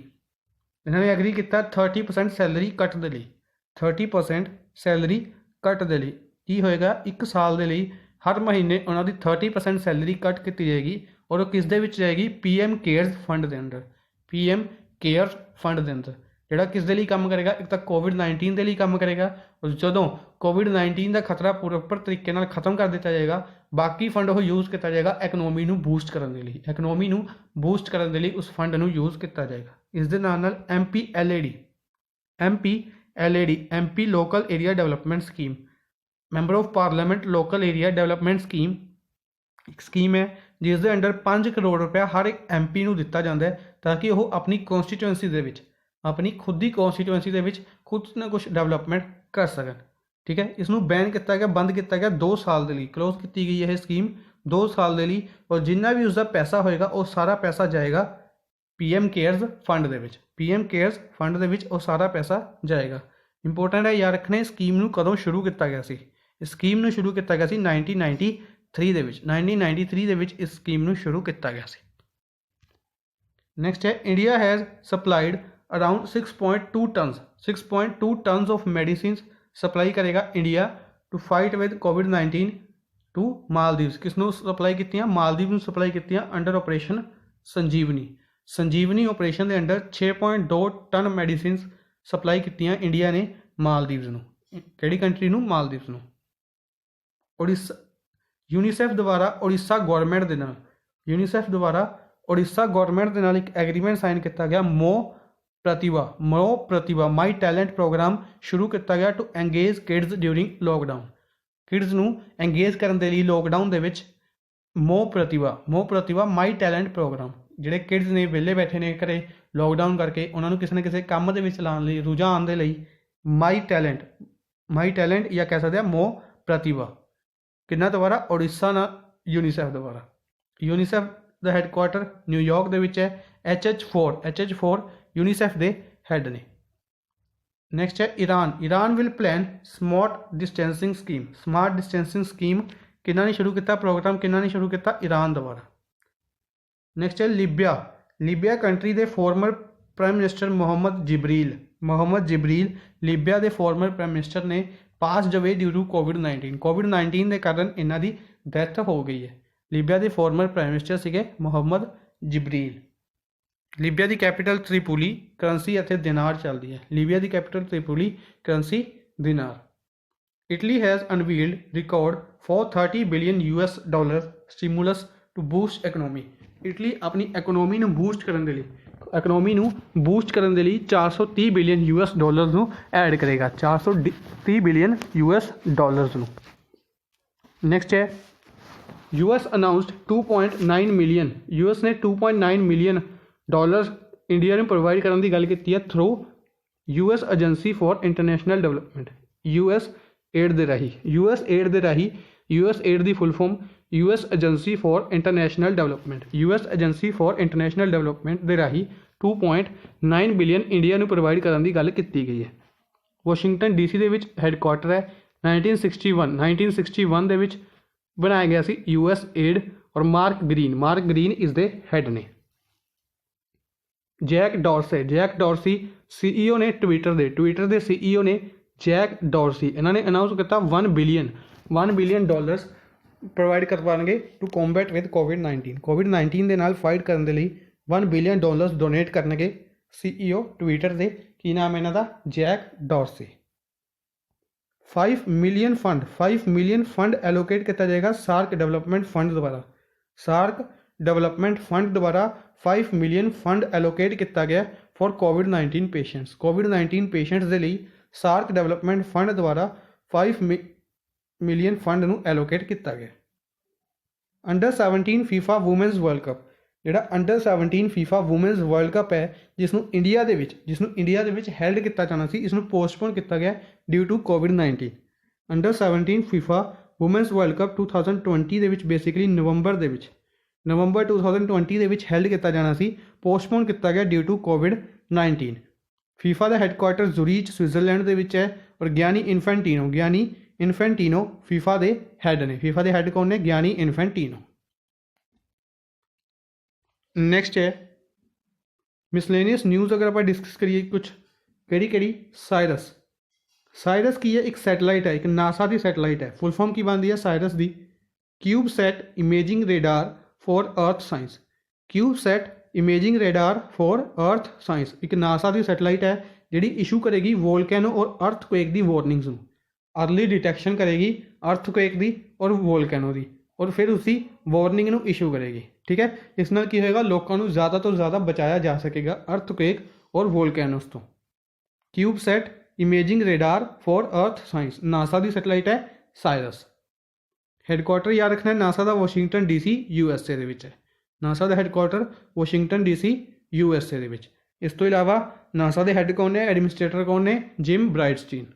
इन्होंने एग्री किया 30% सैलरी कट के लिए। 30% सैलरी कट के लिए की होएगा? 1 साल के लिए हर महीने उन्होंने 30% सैलरी कट की जाएगी और वो किस दे विच जाएगी? PM केयर्स फंड के अंडर। PM केयर्स फंड के अंदर जोड़ा किस दे लिए काम करेगा? एक तो कोविड-19 के लिए काम करेगा और जो कोविड-19 का खतरा प्रॉपर तरीके नाल खत्म कर दिया जाएगा, बाकी फंड वो यूज़ किया जाएगा इकनोमी नूं बूस्ट करने के लिए। उस फंड नूं यूज़ किया जाएगा। इस दे नाल MP LAD MP local area development scheme, member of parliament local area development scheme एक स्कीम है जिस दे अंडर 5 करोड़ रुपया हर एक MP ਨੂੰ ਦਿੱਤਾ ਜਾਂਦਾ ਹੈ ਤਾਂ ਕਿ ਉਹ ਆਪਣੀ ਕੌਂਸਟੀਟੂਐਂਸੀ ਦੇ ਵਿੱਚ ਆਪਣੀ ਖੁਦ ਦੀ ਕੌਂਸਟੀਟੂਐਂਸੀ ਦੇ ਵਿੱਚ ਕੁਝ ਨਾ ਕੁਝ ਡਿਵੈਲਪਮੈਂਟ ਕਰ ਸਕਣ। ਠੀਕ ਹੈ, ਇਸ ਨੂੰ ਬੈਨ ਕੀਤਾ ਗਿਆ, ਬੰਦ ਕੀਤਾ ਗਿਆ 2 ਸਾਲ ਦੇ ਲਈ, ਕਲੋਜ਼ ਕੀਤੀ ਗਈ ਇਹ ਸਕੀਮ 2 ਸਾਲ ਦੇ ਲਈ, ਔਰ ਜਿੰਨਾ ਵੀ ਉਸਦਾ ਪੈਸਾ ਹੋਏਗਾ ਉਹ ਸਾਰਾ ਪੈਸਾ ਜਾਏਗਾ PM ਕੇਅਰਸ ਫੰਡ ਦੇ ਵਿੱਚ, PM ਕੇਅਰਸ ਫੰਡ ਦੇ ਵਿੱਚ ਉਹ ਸਾਰਾ ਪੈਸਾ ਜਾਏਗਾ। ਇੰਪੋਰਟੈਂਟ ਹੈ ਯਾਦ ਰੱਖਣਾ, ਸਕੀਮ ਨੂੰ ਕਦੋਂ ਸ਼ੁਰੂ ਕੀਤਾ ਗਿਆ ਸੀ? ਇਸ ਸਕੀਮ ਨੂੰ ਸ਼ੁਰੂ ਕੀਤਾ ਗਿਆ ਸੀ 1993 ਦੇ ਵਿੱਚ, 1993 ਦੇ ਵਿੱਚ ਇਸ ਸਕੀਮ ਨੂੰ ਸ਼ੁਰੂ ਕੀਤਾ ਗਿਆ ਸੀ। ਨੈਕਸਟ ਹੈ India has supplied around 6.2 tons of medicines supply ਕਰੇਗਾ India to fight with COVID-19 to Maldives. ਕਿਸ ਨੂੰ ਸਪਲਾਈ ਕੀਤੀਆਂ? ਮਾਲਦੀਵ ਨੂੰ ਸਪਲਾਈ ਕੀਤੀਆਂ under operation Sanjeevani. Sanjeevani operation ਦੇ ਅੰਡਰ 6.2 ਟਨ ਮੈਡੀਸਿਨਸ ਸਪਲਾਈ ਕੀਤੀਆਂ ਇੰਡੀਆ ਨੇ ਮਾਲਦੀਵਸ ਨੂੰ। ਕਿਹੜੀ ਕੰਟਰੀ ਨੂੰ? ਮਾਲਦੀਵਸ ਨੂੰ। ਉੜੀਸਾ ਯੂਨੀਸੈਫ ਦੁਆਰਾ ਉੜੀਸਾ ਗੌਰਮੈਂਟ ਦੇ ਨਾਲ, ਯੂਨੀਸੈਫ ਦੁਆਰਾ ਉੜੀਸਾ ਗੌਰਮੈਂਟ ਦੇ ਨਾਲ ਇੱਕ ਐਗਰੀਮੈਂਟ ਸਾਈਨ ਕੀਤਾ ਗਿਆ। ਮੋ ਪ੍ਰਤਿਭਾ ਮਾਈ ਟੈਲੈਂਟ ਪ੍ਰੋਗਰਾਮ ਸ਼ੁਰੂ ਕੀਤਾ ਗਿਆ to engage kids during lockdown. Kids ਨੂੰ ਐਂਗੇਜ ਕਰਨ ਦੇ ਲਈ ਲੋਕਡਾਊਨ ਦੇ ਵਿੱਚ Mo Pratibha my talent programme, ਜਿਹੜੇ ਕਿਡਸ ਨੇ ਵਿਹਲੇ ਬੈਠੇ ਨੇ ਘਰੇ ਲੋਕਡਾਊਨ ਕਰਕੇ, ਉਹਨਾਂ ਨੂੰ ਕਿਸੇ ਨਾ ਕਿਸੇ ਕੰਮ ਦੇ ਵਿੱਚ ਲਾਉਣ ਲਈ, ਰੁਝਾਨ ਦੇ ਲਈ ਮਾਈ ਟੈਲੈਂਟ ਜਾਂ ਕਹਿ ਸਕਦੇ ਆ ਮੋ ਪ੍ਰਤਿਭਾ। ਕਿੰਨਾ ਦੁਆਰਾ? ਉੜੀਸਾ ਨਾਲ ਯੂਨੀਸੈਫ ਦੁਆਰਾ। ਯੂਨੀਸੈਫ ਦਾ ਹੈੱਡਕੁਆਟਰ ਨਿਊਯਾਰਕ ਦੇ ਵਿੱਚ ਹੈ। HH4 ਯੂਨੀਸੈਫ ਦੇ ਹੈੱਡ ਨੇ। ਨੈਕਸਟ ਹੈ Iran will plan smart distancing scheme. ਕਿਹਨਾਂ ਨੇ ਸ਼ੁਰੂ ਕੀਤਾ ਪ੍ਰੋਗਰਾਮ? ਕਿਹਨਾਂ ਨੇ ਸ਼ੁਰੂ ਕੀਤਾ? ਈਰਾਨ ਦੁਆਰਾ। ਨੈਕਸਟ ਹੈ ਲੀਬੀਆ ਕੰਟਰੀ ਦੇ former prime minister Muhammad Jibril Libya ਦੇ ਫੋਰਮਰ ਪ੍ਰਾਈਮ ਮਿਨਿਸਟਰ ਨੇ passed away due to COVID-19 ਦੇ ਕਾਰਨ ਇਹਨਾਂ ਦੀ ਡੈਥ ਹੋ ਗਈ ਹੈ। ਲੀਬੀਆ ਦੇ ਫੋਰਮਰ ਪ੍ਰਾਈਮ ਮਿਨਿਸਟਰ ਸੀਗੇ ਮੁਹੰਮਦ ਜਿਬਰੀਲ। ਲੀਬੀਆ ਦੀ ਕੈਪੀਟਲ ਤ੍ਰਿਪੋਲੀ, ਕਰੰਸੀ ਇੱਥੇ ਦਿਨਾਰ ਚੱਲਦੀ ਹੈ। ਲੀਬੀਆ ਦੀ capital Tripoli, currency dinar. Italy has unveiled record for $30 billion stimulus to boost economy. Italy ਆਪਣੀ ਇਕਨੋਮੀ ਨੂੰ ਬੂਸਟ ਕਰਨ ਦੇ ਲਈ 430 ਬਿਲੀਅਨ ਨੂੰ ਐਡ ਕਰੇਗਾ, 430 ਬਿਲੀਅਨ ਨੂੰ। ਨੈਕਸਟ ਹੈ US ਅਨਾਊਂਸਡ 2.9 ਮਿਲੀਅਨ, US ਨੇ 2.9 ਮਿਲੀਅਨ ਡਾਲਰ ਇੰਡੀਆ ਨੂੰ ਪ੍ਰੋਵਾਈਡ ਕਰਨ ਦੀ ਗੱਲ ਕੀਤੀ ਹੈ through US agency for international development. US aid ਦੇ ਰਾਹੀਂ US aid the full form US agency for international development ਦੇ ਰਾਹੀਂ 2.9 ਬਿਲੀਅਨ ਇੰਡੀਆ ਨੂੰ ਪ੍ਰੋਵਾਈਡ ਕਰਨ ਦੀ ਗੱਲ ਕੀਤੀ ਗਈ ਹੈ। ਵਾਸ਼ਿੰਗਟਨ DC ਦੇ ਵਿੱਚ ਹੈੱਡਕੁਆਟਰ ਹੈ। 1961 ਦੇ ਵਿੱਚ ਬਣਾਇਆ ਗਿਆ ਸੀ US ਏਡ, ਔਰ ਮਾਰਕ ਗ੍ਰੀਨ ਇਸ ਦੇ ਹੈੱਡ ਨੇ। ਜੈਕ ਡੋਰਸੀ CEO ਨੇ ਟਵਿੱਟਰ ਦੇ CEO ਨੇ ਜੈਕ ਡੋਰਸੀ। ਇਹਨਾਂ ਨੇ ਅਨਾਊਂਸ ਕੀਤਾ $1 ਬਿਲੀਅਨ ਪ੍ਰੋਵਾਈਡ ਕਰਵਾਉਣਗੇ ਟੂ ਕੰਬੈਟ ਵਿਦ COVID-19 ਦੇ ਨਾਲ ਫਾਈਟ ਕਰਨ ਦੇ ਲਈ $1 ਬਿਲੀਅਨ ਡੋਨੇਟ ਕਰਨਗੇ CEO ਟਵਿੱਟਰ ਦੇ। ਕੀ ਨਾਮ ਇਹਨਾਂ ਦਾ? ਜੈਕ ਡੋਰਸੀ। 5 ਮਿਲੀਅਨ ਫੰਡ ਐਲੋਕੇਟ ਕੀਤਾ ਜਾਏਗਾ ਸਾਰਕ ਡਿਵੈਲਪਮੈਂਟ ਫੰਡ ਦੁਆਰਾ 5 ਮਿਲੀਅਨ ਫੰਡ ਐਲੋਕੇਟ ਕੀਤਾ ਗਿਆ ਫॉर COVID-19 ਪੇਸ਼ੈਂਟਸ ਦੇ ਲਈ ਸਾਰਕ ਡਿਵੈਲਪਮੈਂਟ ਫੰਡ ਦੁਆਰਾ 5 ਮਿਲੀਅਨ ਫੰਡ ਨੂੰ ਐਲੋਕੇਟ ਕੀਤਾ ਗਿਆ। Under 17 FIFA women's world cup, ਜਿਹੜਾ under 17 FIFA women's world cup ਹੈ ਜਿਸ ਨੂੰ ਇੰਡੀਆ ਦੇ ਵਿੱਚ ਹੈਲਡ ਕੀਤਾ ਜਾਣਾ ਸੀ, ਇਸ ਨੂੰ ਪੋਸਟਪੋਨ ਕੀਤਾ ਗਿਆ due to COVID-19। Under 17 FIFA women's world cup 2020 ਦੇ ਵਿੱਚ ਬੇਸਿਕਲੀ ਨਵੰਬਰ 2020 ਦੇ ਵਿੱਚ ਹੈਲਡ ਕੀਤਾ ਜਾਣਾ ਸੀ, ਪੋਸਟਪੋਨ ਕੀਤਾ ਗਿਆ ਡਿਊ ਟੂ COVID-19। FIFA ਦਾ ਹੈੱਡਕੁਆਟਰ ਜ਼ੁਰੀਚ ਸਵਿਟਜ਼ਰਲੈਂਡ ਦੇ ਵਿੱਚ ਹੈ, ਔਰ ਗਿਆਨੀ ਇਨਫੈਂਟੀਨੋ FIFA ਦੇ ਹੈੱਡ ਨੇ। FIFA ਦੇ ਹੈੱਡ ਕੌਣ ਨੇ? Gianni Infantino. ਨੈਕਸਟ ਹੈ ਮਿਸਲੇਨੀਅਸ ਨਿਊਜ਼। ਅਗਰ ਆਪਾਂ ਡਿਸਕਸ ਕਰੀਏ ਕੁਛ ਕਿਹੜੀ ਸਾਇਰਸ ਕੀ ਹੈ? ਇੱਕ ਸੈਟਲਾਈਟ ਹੈ, ਇੱਕ ਨਾਸਾ ਦੀ ਸੈਟਲਾਈਟ ਹੈ। ਫੁੱਲ ਫਾਰਮ ਕੀ ਬਣਦੀ ਹੈ ਸਾਇਰਸ ਦੀ? ਕਿਊਬਸੈਟ ਇਮੇਜਿੰਗ ਰੇਡਾਰ ਫॉर ਅਰਥ ਸਾਇੰਸ। ਇੱਕ ਨਾਸਾ ਦੀ ਸੈਟਲਾਈਟ ਹੈ ਜਿਹੜੀ ਇਸ਼ੂ ਕਰੇਗੀ ਵੋਲਕੈਨੋ ਔਰ ਅਰਥਕੁਏਕ ਦੀ ਵਾਰਨਿੰਗਸ ਨੂੰ, अर्ली डिटेक्शन करेगी अर्थक्वेक की और वोल्कैनो की, और फिर उसी वार्निंग ਨੂੰ इशू करेगी। ठीक है, इस नाल की होएगा लोगों को ज़्यादा तो ज़्यादा बचाया जा सकेगा अर्थक्वेक और वोल्कैनोस तो। CubeSat imaging radar for earth science, NASA की सैटेलाइट है साइरस। हैडकुआटर याद रखना है नासा का वाशिंगटन DC USA दे विच है। नासा का हैडकुआटर वाशिंगटन DC USA दे विच। इस तो इलावा नासा के हैड कौन ने, एडमिनिस्ट्रेटर कौन ने, जिम ब्राइटस्टीन।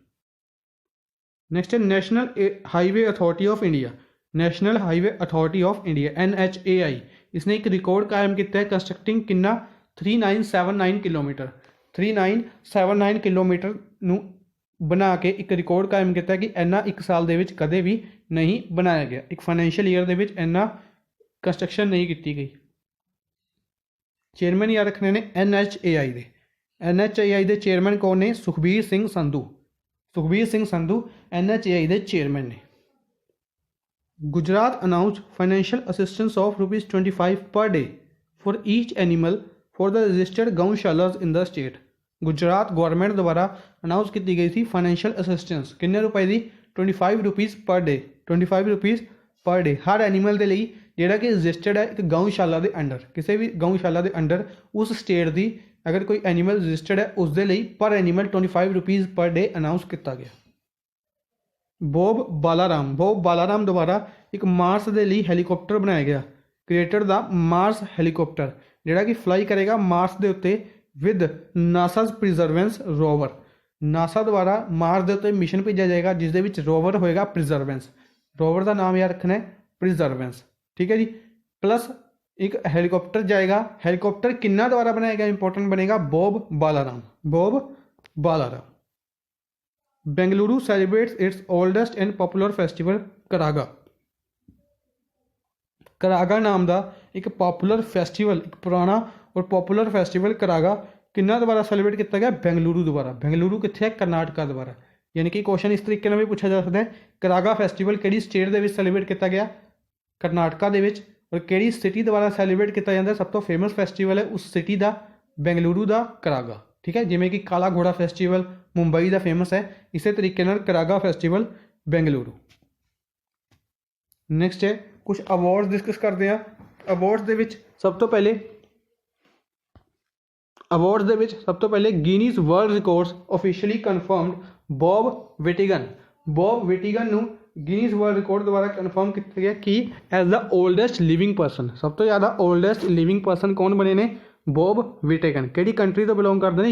नेक्स्ट है national highway authority of India. National highway authority of India NHAI, इसने एक रिकॉर्ड कायम किया है कंस्ट्रक्टिंग किन्ना 3979 किलोमीटर 3979 किलोमीटर नू बना के एक रिकॉर्ड कायम किया है कि इन्ना एक साल दे विच कदे भी नहीं बनाया गया। एक फाइनैंशियल ईयर दे विच इन्ना कंस्ट्रक्शन नहीं की गई। चेयरमैन याद रखने ने NHAI दे। NHAI दे चेयरमैन कौन ने, सुखबीर सिंह संधू। सुखबीर सिंह संधू NHAI दे चेयरमैन ने। Gujarat announce financial assistance of ₹25 per day for each animal for the registered gaushalas in the state. Gujarat government द्वारा अनाउंस की गई थी फाइनेंशियल असिस्टेंस किन्ने रुपए की, ₹25 पर डे। ₹25 पर डे हर एनीमल के लिए जोड़ा कि रजिस्टर्ड है एक गौशाला के अंडर, किसी भी गौशाला के अंडर उस स्टेट की अगर कोई एनीमल रजिस्टर्ड है उसके लिए पर एनीमल ₹25 पर डे अनाउंस किया गया। बॉब बालाराम द्वारा एक मार्स के लिए हैलीकॉप्टर बनाया गया, क्रिएटेड द मार्स हैलीकॉप्टर, जोड़ा कि फ्लाई करेगा मार्स के उत्ते विद नासाज प्रिजर्वेंस रोवर। नासा द्वारा मार्स के उत्ते मिशन भेजा जाएगा जिसदे विच रोवर होएगा प्रिजर्वेंस। रोवर का नाम याद रखना है प्रिजर्वेंस, ठीक है जी। प्लस एक हैलीकॉप्टर जाएगा, हैलीकॉप्टर किन्ना द्वारा बनाया गया, इंपॉर्टेंट बनेगा Bob Balaram. Bengaluru celebrates its oldest and popular festival Karaga. Karaga नाम का एक पॉपुलर फेस्टिवल, एक पुराना और पॉपुलर फेस्टिवल करागा किन्ना द्वारा सेलिब्रेट किया गया, बेंगलुरु द्वारा। बेंगलुरु कित्थे है, कर्नाटका द्वारा। यानी कि क्वेश्चन इस तरीके में भी पूछा जा सकता है, करागा फेस्टिवल किहड़ी स्टेट के सेलिब्रेट किया गया, कर्नाटका दे विच। और किहड़ी सिटी द्वारा सेलिब्रेट किया जाता है, सब तो फेमस फेस्टिवल है उस सिटी का बेंगलुरु का करागा, ठीक है। जिमें कि काला घोड़ा फेस्टिवल मुंबई का फेमस है, इस तरीके करागा फेस्टिवल बेंगलुरु। नैक्सट है कुछ अवार्ड्स डिस्कस करते हैं। अवार्ड्स सब तो पहले Guinness world records officially confirmed Bob Weighton नू गिनीज वर्ल्ड रिकॉर्ड द्वारा कन्फर्म किया गया कि as the oldest living person. सब तो ज़्यादा ओल्डेस्ट लिविंग पर्सन कौन बने ने, बॉब विटिगन। किहड़ी कंट्री तो बिलोंग करते हैं,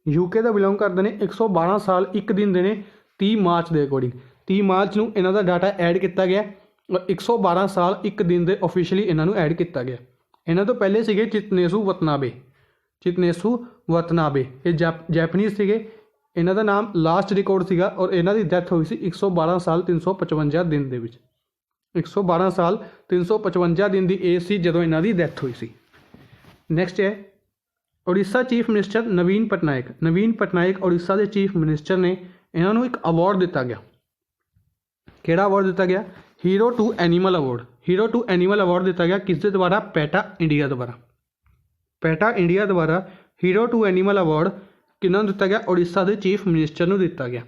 यूके तो बिलोंग करते हैं। 112 साल 1 दिन देने 30 मार्च के अकॉर्डिंग 30 मार्च को इन्हों का डाटा ऐड किया गया और 112 साल 1 दिन के ऑफिशियली इन्हों ऐड किया गया। इन्हों तो पहले से चितनेसु वतनाबे ये जैपनीज थे। इन्हों का नाम लास्ट रिकॉर्ड सीगा और इन्हों की डैथ हुई सी 112 साल 355 दिन के 112 साल 355 दिन की एज सी जदों इन्हों की डैथ हुई सी। नैक्सट है उड़ीसा चीफ मिनिस्टर नवीन पटनायक उड़ीसा के चीफ मिनिस्टर ने इन्हों एक अवार्ड दिता गया। किहड़ा अवार्ड दिता गया, हीरो टू एनीमल अवार्ड दिता गया। किसके द्वारा, पैटा इंडिया द्वारा हीरो टू एनीमल अवार्ड किन्होंने दिता गया, उड़ीसा के चीफ मिनिस्टर को दिता गया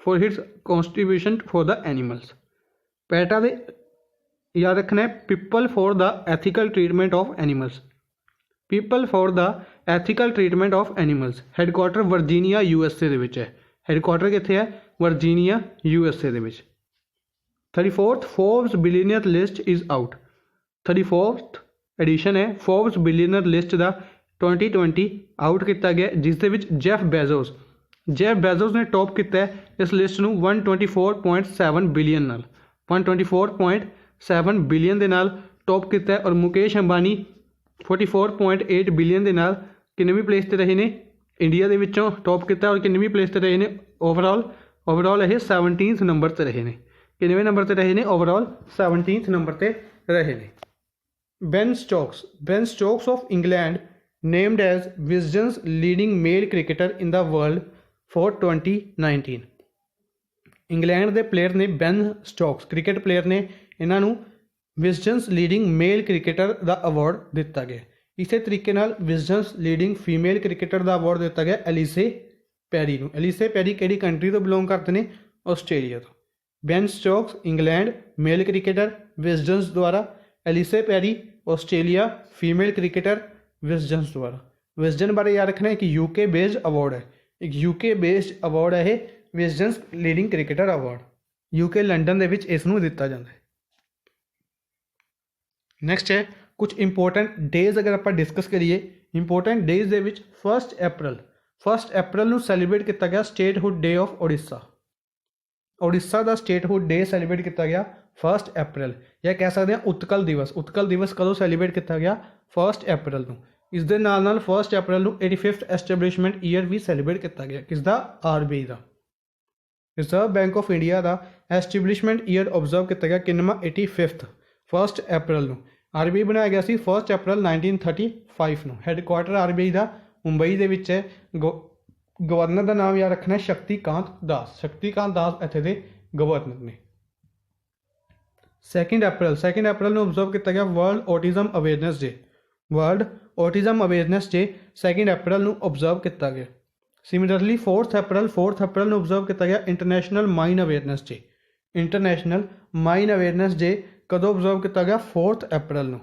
for his contribution for the animals. PETA दे याद रखना है people for the ethical treatment of animals. Headquarter Virginia USA दे विच है। हैडकुआटर कित्थे है, वर्जीनिया USA दे विच। 34th Forbes billionaire list is out. 34th edition है फोर्ब्स बिलियनियर लिस्ट का 2020 आउट किया गया, जिस दे विच जेफ बेजोस ने टॉप किया है इस लिस्ट में 124.7 बिलियन नाल 124.7 बिलियन के नाल टॉप किया है। और मुकेश अंबानी 44.8 बिलियन के नाल किन्नवीं प्लेस पर रहे ने, इंडिया के विचों टॉप किया और किन्नवीं प्लेस पर रहे ने, ओवरऑल ये 17th नंबर पर रहे ने। किन्नवें नंबर पर रहे ने, ओवरऑल 17th नंबर पर रहे ने। Ben Stokes of England named as Wisden's leading male cricketer in the world for 2019। England के प्लेयर ने बेन स्टोक्स क्रिकेट प्लेयर ने इन्हों विजडन्स लीडिंग मेल क्रिकेटर का अवार्ड दिता गया। इस तरीके विजडन्स लीडिंग फीमेल क्रिकेटर का अवार्ड दिता गया एलिसे पैरी को। एलिसे पैरी किहड़ी कंट्री तो बिलोंग करते हैं, आस्ट्रेलिया तो। Ben Stokes England male cricketer Wisden's द्वारा, Ellyse Perry Australia female cricketer Wisden's द्वारा। विजडन बारे याद रखना है कि UK बेस्ड अवार्ड है, एक यूके बेस्ड अवार्ड है ये, Wisden's leading cricketer award, UK London ਦੇ ਵਿੱਚ ਇਸ ਨੂੰ ਦਿੱਤਾ ਜਾਂਦਾ ਹੈ। ਨੈਕਸਟ ਹੈ ਕੁਝ ਇੰਪੋਰਟੈਂਟ ਡੇਜ਼ ਅਗਰ ਆਪਾਂ ਡਿਸਕਸ ਕਰੀਏ, ਇੰਪੋਰਟੈਂਟ ਡੇਜ਼ ਦੇ ਵਿੱਚ 1 ਅਪ੍ਰੈਲ, 1 ਅਪ੍ਰੈਲ ਨੂੰ ਸੈਲੀਬ੍ਰੇਟ ਕੀਤਾ ਗਿਆ statehood day of Orissa. Orissa ਦਾ ਸਟੇਟਹੁੱਡ ਡੇ ਸੈਲੀਬ੍ਰੇਟ ਕੀਤਾ ਗਿਆ 1 ਅਪ੍ਰੈਲ, ਜਾਂ ਕਹਿ ਸਕਦੇ ਹਾਂ ਉਤਕਲ ਦਿਵਸ। ਉਤਕਲ ਦਿਵਸ ਕਦੋਂ ਸੈਲੀਬ੍ਰੇਟ ਕੀਤਾ ਗਿਆ? 1 ਅਪ੍ਰੈਲ ਨੂੰ। ਇਸ ਦੇ ਨਾਲ ਨਾਲ 1 ਅਪ੍ਰੈਲ ਨੂੰ 85th ਐਸਟੈਬਲਿਸ਼ਮੈਂਟ ਈਅਰ ਵੀ ਸੈਲੀਬ੍ਰੇਟ ਕੀਤਾ ਗਿਆ। ਕਿਸ ਦਾ? RBI the, reserve bank of India the establishment year observe ਕੀਤਾ ਗਿਆ ਕਿੰਨਵਾਂ? 85th 1 ਅਪ੍ਰੈਲ ਨੂੰ। RBI ਬਣਾਇਆ ਗਿਆ ਸੀ 1 ਅਪ੍ਰੈਲ 1935 ਨੂੰ। ਹੈੱਡਕੁਆਟਰ RBI ਦਾ ਮੁੰਬਈ ਦੇ ਵਿੱਚ ਹੈ। ਗਵਰਨਰ ਦਾ ਨਾਮ ਯਾਦ ਰੱਖਣਾ ਸ਼ਕਤੀਕਾਂਤ ਦਾਸ। ਸ਼ਕਤੀਕਾਂਤ ਦਾਸ ਇੱਥੇ ਦੇ ਗਵਰਨਰ ਨੇ। 2 ਅਪ੍ਰੈਲ ਨੂੰ ਓਬਜ਼ਰਵ ਕੀਤਾ ਗਿਆ ਵਰਲਡ ਔਟਿਜ਼ਮ ਅਵੇਅਰਨੈਸ ਡੇ। ਵਰਲਡ ਔਟਿਜ਼ਮ ਅਵੇਅਰਨੈਸ ਡੇ 2 ਅਪ੍ਰੈਲ ਨੂੰ ਓਬਜ਼ਰਵ ਕੀਤਾ ਗਿਆ। ਸਿਮਿਲਰਲੀ 4 ਅਪ੍ਰੈਲ ਨੂੰ ਓਬਜ਼ਰਵ ਕੀਤਾ ਗਿਆ ਇੰਟਰਨੈਸ਼ਨਲ ਮਾਈਨ ਅਵੇਅਰਨੈਸ ਡੇ। ਇੰਟਰਨੈਸ਼ਨਲ ਮਾਈਨ ਅਵੇਅਰਨੈਸ ਡੇ ਕਦੋਂ ਓਬਜ਼ਰਵ ਕੀਤਾ ਗਿਆ? 4 ਅਪ੍ਰੈਲ ਨੂੰ।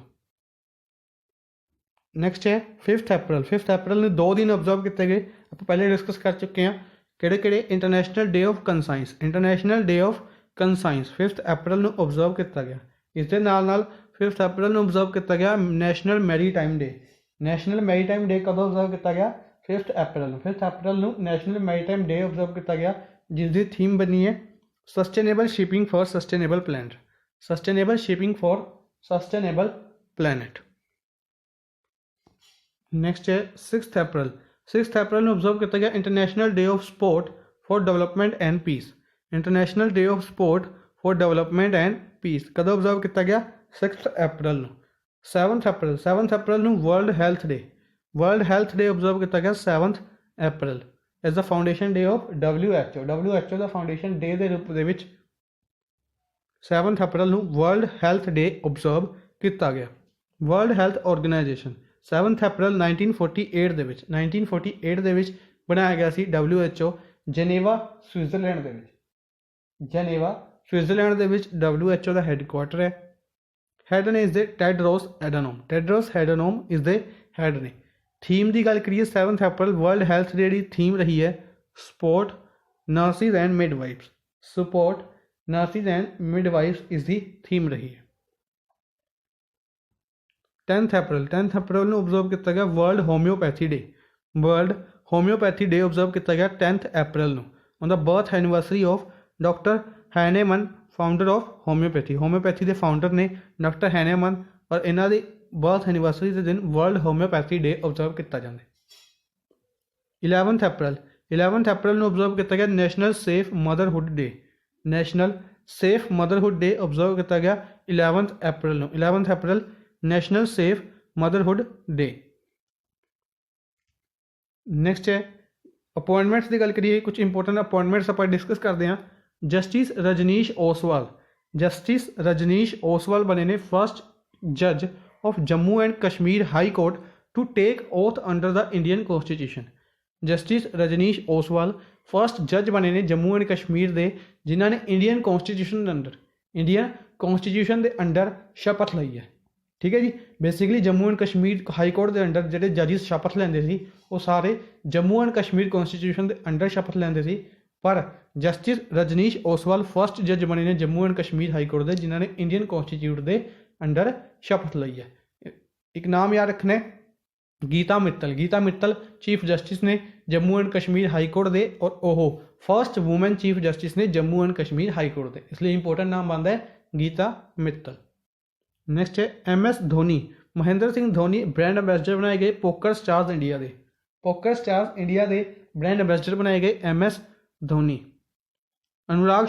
ਨੈਕਸਟ ਹੈ 5 ਅਪ੍ਰੈਲ ਨੂੰ 2 ਦਿਨ ਓਬਜ਼ਰਵ ਕੀਤੇ ਗਏ। ਆਪਾਂ ਪਹਿਲੇ ਡਿਸਕਸ ਕਰ ਚੁੱਕੇ ਹਾਂ ਕਿਹੜੇ ਕਿਹੜੇ। International day of conscience, international day of conscience 5 April ਨੂੰ ਓਬਜ਼ਰਵ ਕੀਤਾ ਗਿਆ। ਇਸ ਦੇ ਨਾਲ ਨਾਲ 5 ਅਪ੍ਰੈਲ ਨੂੰ ਓਬਜ਼ਰਵ ਕੀਤਾ ਗਿਆ ਨੈਸ਼ਨਲ ਮੈਰੀਟਾਈਮ ਡੇ। ਨੈਸ਼ਨਲ ਮੈਰੀਟਾਈਮ ਡੇ ਕਦੋਂ ਓਬਜ਼ਰਵ ਕੀਤਾ ਗਿਆ? 5 ਅਪ੍ਰੈਲ ਨੂੰ। 5 ਅਪ੍ਰੈਲ ਨੂੰ ਨੈਸ਼ਨਲ ਮੈਰੀਟਾਈਮ ਡੇ ਓਬਜ਼ਰਵ ਕੀਤਾ ਗਿਆ, ਜਿਸ ਦੀ ਥੀਮ ਬਣੀ ਹੈ sustainable shipping for sustainable planet. Sustainable shipping for sustainable planet. Next ਹੈ 6 ਅਪ੍ਰੈਲ ਨੂੰ ਓਬਜ਼ਰਵ ਕੀਤਾ ਗਿਆ international day of sport for development and peace. International day of sport for development and peace ਕਦੋਂ ਓਬਜ਼ਰਵ ਕੀਤਾ ਗਿਆ? 6 April ਨੂੰ। 7 April ਨੂੰ world health day. World health day observe ਕੀਤਾ ਗਿਆ 7 April as the foundation day of WHO ਦਾ foundation day ਦੇ ਰੂਪ ਦੇ ਵਿੱਚ 7 ਅਪ੍ਰੈਲ ਨੂੰ ਵਰਲਡ ਹੈਲਥ ਡੇ ਓਬਜ਼ਰਵ ਕੀਤਾ ਗਿਆ। ਵਰਲਡ ਹੈਲਥ ਆਰਗੇਨਾਈਜੇਸ਼ਨ 7 ਅਪ੍ਰੈਲ 1948 ਦੇ ਵਿੱਚ ਬਣਾਇਆ ਗਿਆ ਸੀ WHO ਜਨੇਵਾ ਸਵਿਟਜ਼ਰਲੈਂਡ ਦੇ ਵਿੱਚ। ਜਨੇਵਾ ਸਵਿਟਜ਼ਰਲੈਂਡ ਦੇ ਵਿੱਚ WHO ਦਾ ਹੈੱਡਕੁਆਟਰ ਹੈ। ਹੈਡ ਨੇ ਇਸਦੇ ਟੈਡਰੋਸ ਐਡਨੋਮ ਇਸਦੇ ਹੈਡ ਨੇ। ਥੀਮ ਦੀ ਗੱਲ ਕਰੀਏ 7 ਅਪ੍ਰੈਲ ਵਰਲਡ ਹੈਲਥ ਡੇ ਦੀ ਥੀਮ ਰਹੀ ਹੈ support nurses and midwives. Support nurses and midwives ਇਸ ਦੀ ਥੀਮ ਰਹੀ ਹੈ। 10 ਅਪ੍ਰੈਲ ਨੂੰ ਓਬਜ਼ਰਵ ਕੀਤਾ ਗਿਆ world homeopathy day. World homeopathy day observe ਕੀਤਾ ਗਿਆ 10 ਅਪ੍ਰੈਲ ਨੂੰ on the birth anniversary of doctor Hahnemann, founder of homeopathy. Homeopathy ਦੇ ਫਾਊਂਡਰ ਨੇ ਡਾਕਟਰ ਹੈਨੇਮਨ, ਔਰ ਇਹਨਾਂ ਦੀ ਬਰਥ ਐਨੀਵਰਸਰੀ ਦੇ ਦਿਨ ਵਰਲਡ ਹੋਮਿਓਪੈਥੀ ਡੇ ਓਬਜ਼ਰਵ ਕੀਤਾ ਜਾਂਦਾ। 11 ਅਪ੍ਰੈਲ ਨੂੰ ਓਬਜ਼ਰਵ ਕੀਤਾ ਗਿਆ ਨੈਸ਼ਨਲ ਸੇਫ ਮਦਰਹੁੱਡ ਡੇ। ਨੈਸ਼ਨਲ ਸੇਫ ਮਦਰਹੁੱਡ ਡੇ ਓਬਜ਼ਰਵ ਕੀਤਾ ਗਿਆ 11 ਅਪ੍ਰੈਲ ਨੂੰ। 11 ਅਪ੍ਰੈਲ ਨੈਸ਼ਨਲ ਸੇਫ ਮਦਰਹੁੱਡ ਡੇ। ਨੈਕਸਟ ਹੈ ਅਪੋਇੰਟਮੈਂਟਸ ਦੀ ਗੱਲ ਕਰੀਏ, ਕੁਝ ਇੰਪੋਰਟੈਂਟ ਅਪੋਇੰਟਮੈਂਟਸ ਆਪਾਂ ਡਿਸਕਸ ਕਰਦੇ ਹਾਂ। ਜਸਟਿਸ ਰਜਨੀਸ਼ ਓਸਵਾਲ ਬਣੇ ਨੇ ਫਸਟ ਜੱਜ of Jammu and Kashmir high court to take oath under the Indian constitution. Justice Rajnish Oswal first ਜੱਜ ਬਣੇ ਨੇ ਜੰਮੂ ਐਂਡ ਕਸ਼ਮੀਰ ਦੇ, ਜਿਨ੍ਹਾਂ ਨੇ ਇੰਡੀਅਨ ਕੌਂਸਟੀਟਿਊਸ਼ਨ ਦੇ ਅੰਡਰ ਸ਼ਪਥ ਲਈ ਹੈ। ਠੀਕ ਹੈ ਜੀ। Basically Jammu and Kashmir high court ਦੇ ਅੰਡਰ ਜਿਹੜੇ ਜੱਜਿਸ ਸ਼ਪਥ ਲੈਂਦੇ ਸੀ ਉਹ ਸਾਰੇ ਜੰਮੂ ਐਂਡ ਕਸ਼ਮੀਰ ਕੌਂਸਟੀਟਿਊਸ਼ਨ ਦੇ ਅੰਡਰ ਸ਼ਪਥ ਲੈਂਦੇ ਸੀ, ਪਰ ਜਸਟਿਸ ਰਜਨੀਸ਼ ਓਸਵਾਲ ਫਸਟ ਜੱਜ ਬਣੇ ਨੇ Jammu and Kashmir high court ਦੇ, ਜਿਨ੍ਹਾਂ ਨੇ ਇੰਡੀਅਨ ਕੌਂਸਟੀਟਿਊਟ ਦੇ ਅੰਡਰ ਸ਼ਪਥ ਲਈ ਹੈ। ਇੱਕ ਨਾਮ ਯਾਦ ਰੱਖਣਾ ਗੀਤਾ ਮਿੱਤਲ ਚੀਫ ਜਸਟਿਸ ਨੇ Jammu and Kashmir high court ਦੇ, ਔਰ ਉਹ ਫਸਟ ਵੂਮਨ ਚੀਫ ਜਸਟਿਸ ਨੇ Jammu and Kashmir high court ਦੇ, ਇਸ ਲਈ ਇੰਪੋਰਟੈਂਟ ਨਾਮ ਬਣਦਾ ਹੈ ਗੀਤਾ ਮਿੱਤਲ। ਨੈਕਸਟ ਹੈ MS Dhoni. Mahendra Singh Dhoni brand ambassador ਬਣਾਏ ਗਏ ਪੋਕਰ ਸਟਾਰਸ ਇੰਡੀਆ ਦੇ ਬ੍ਰਾਂਡ ਅੰਬੈਸਡਰ ਬਣਾਏ ਗਏ MS ਧੋਨੀ। ਅਨੁਰਾਗ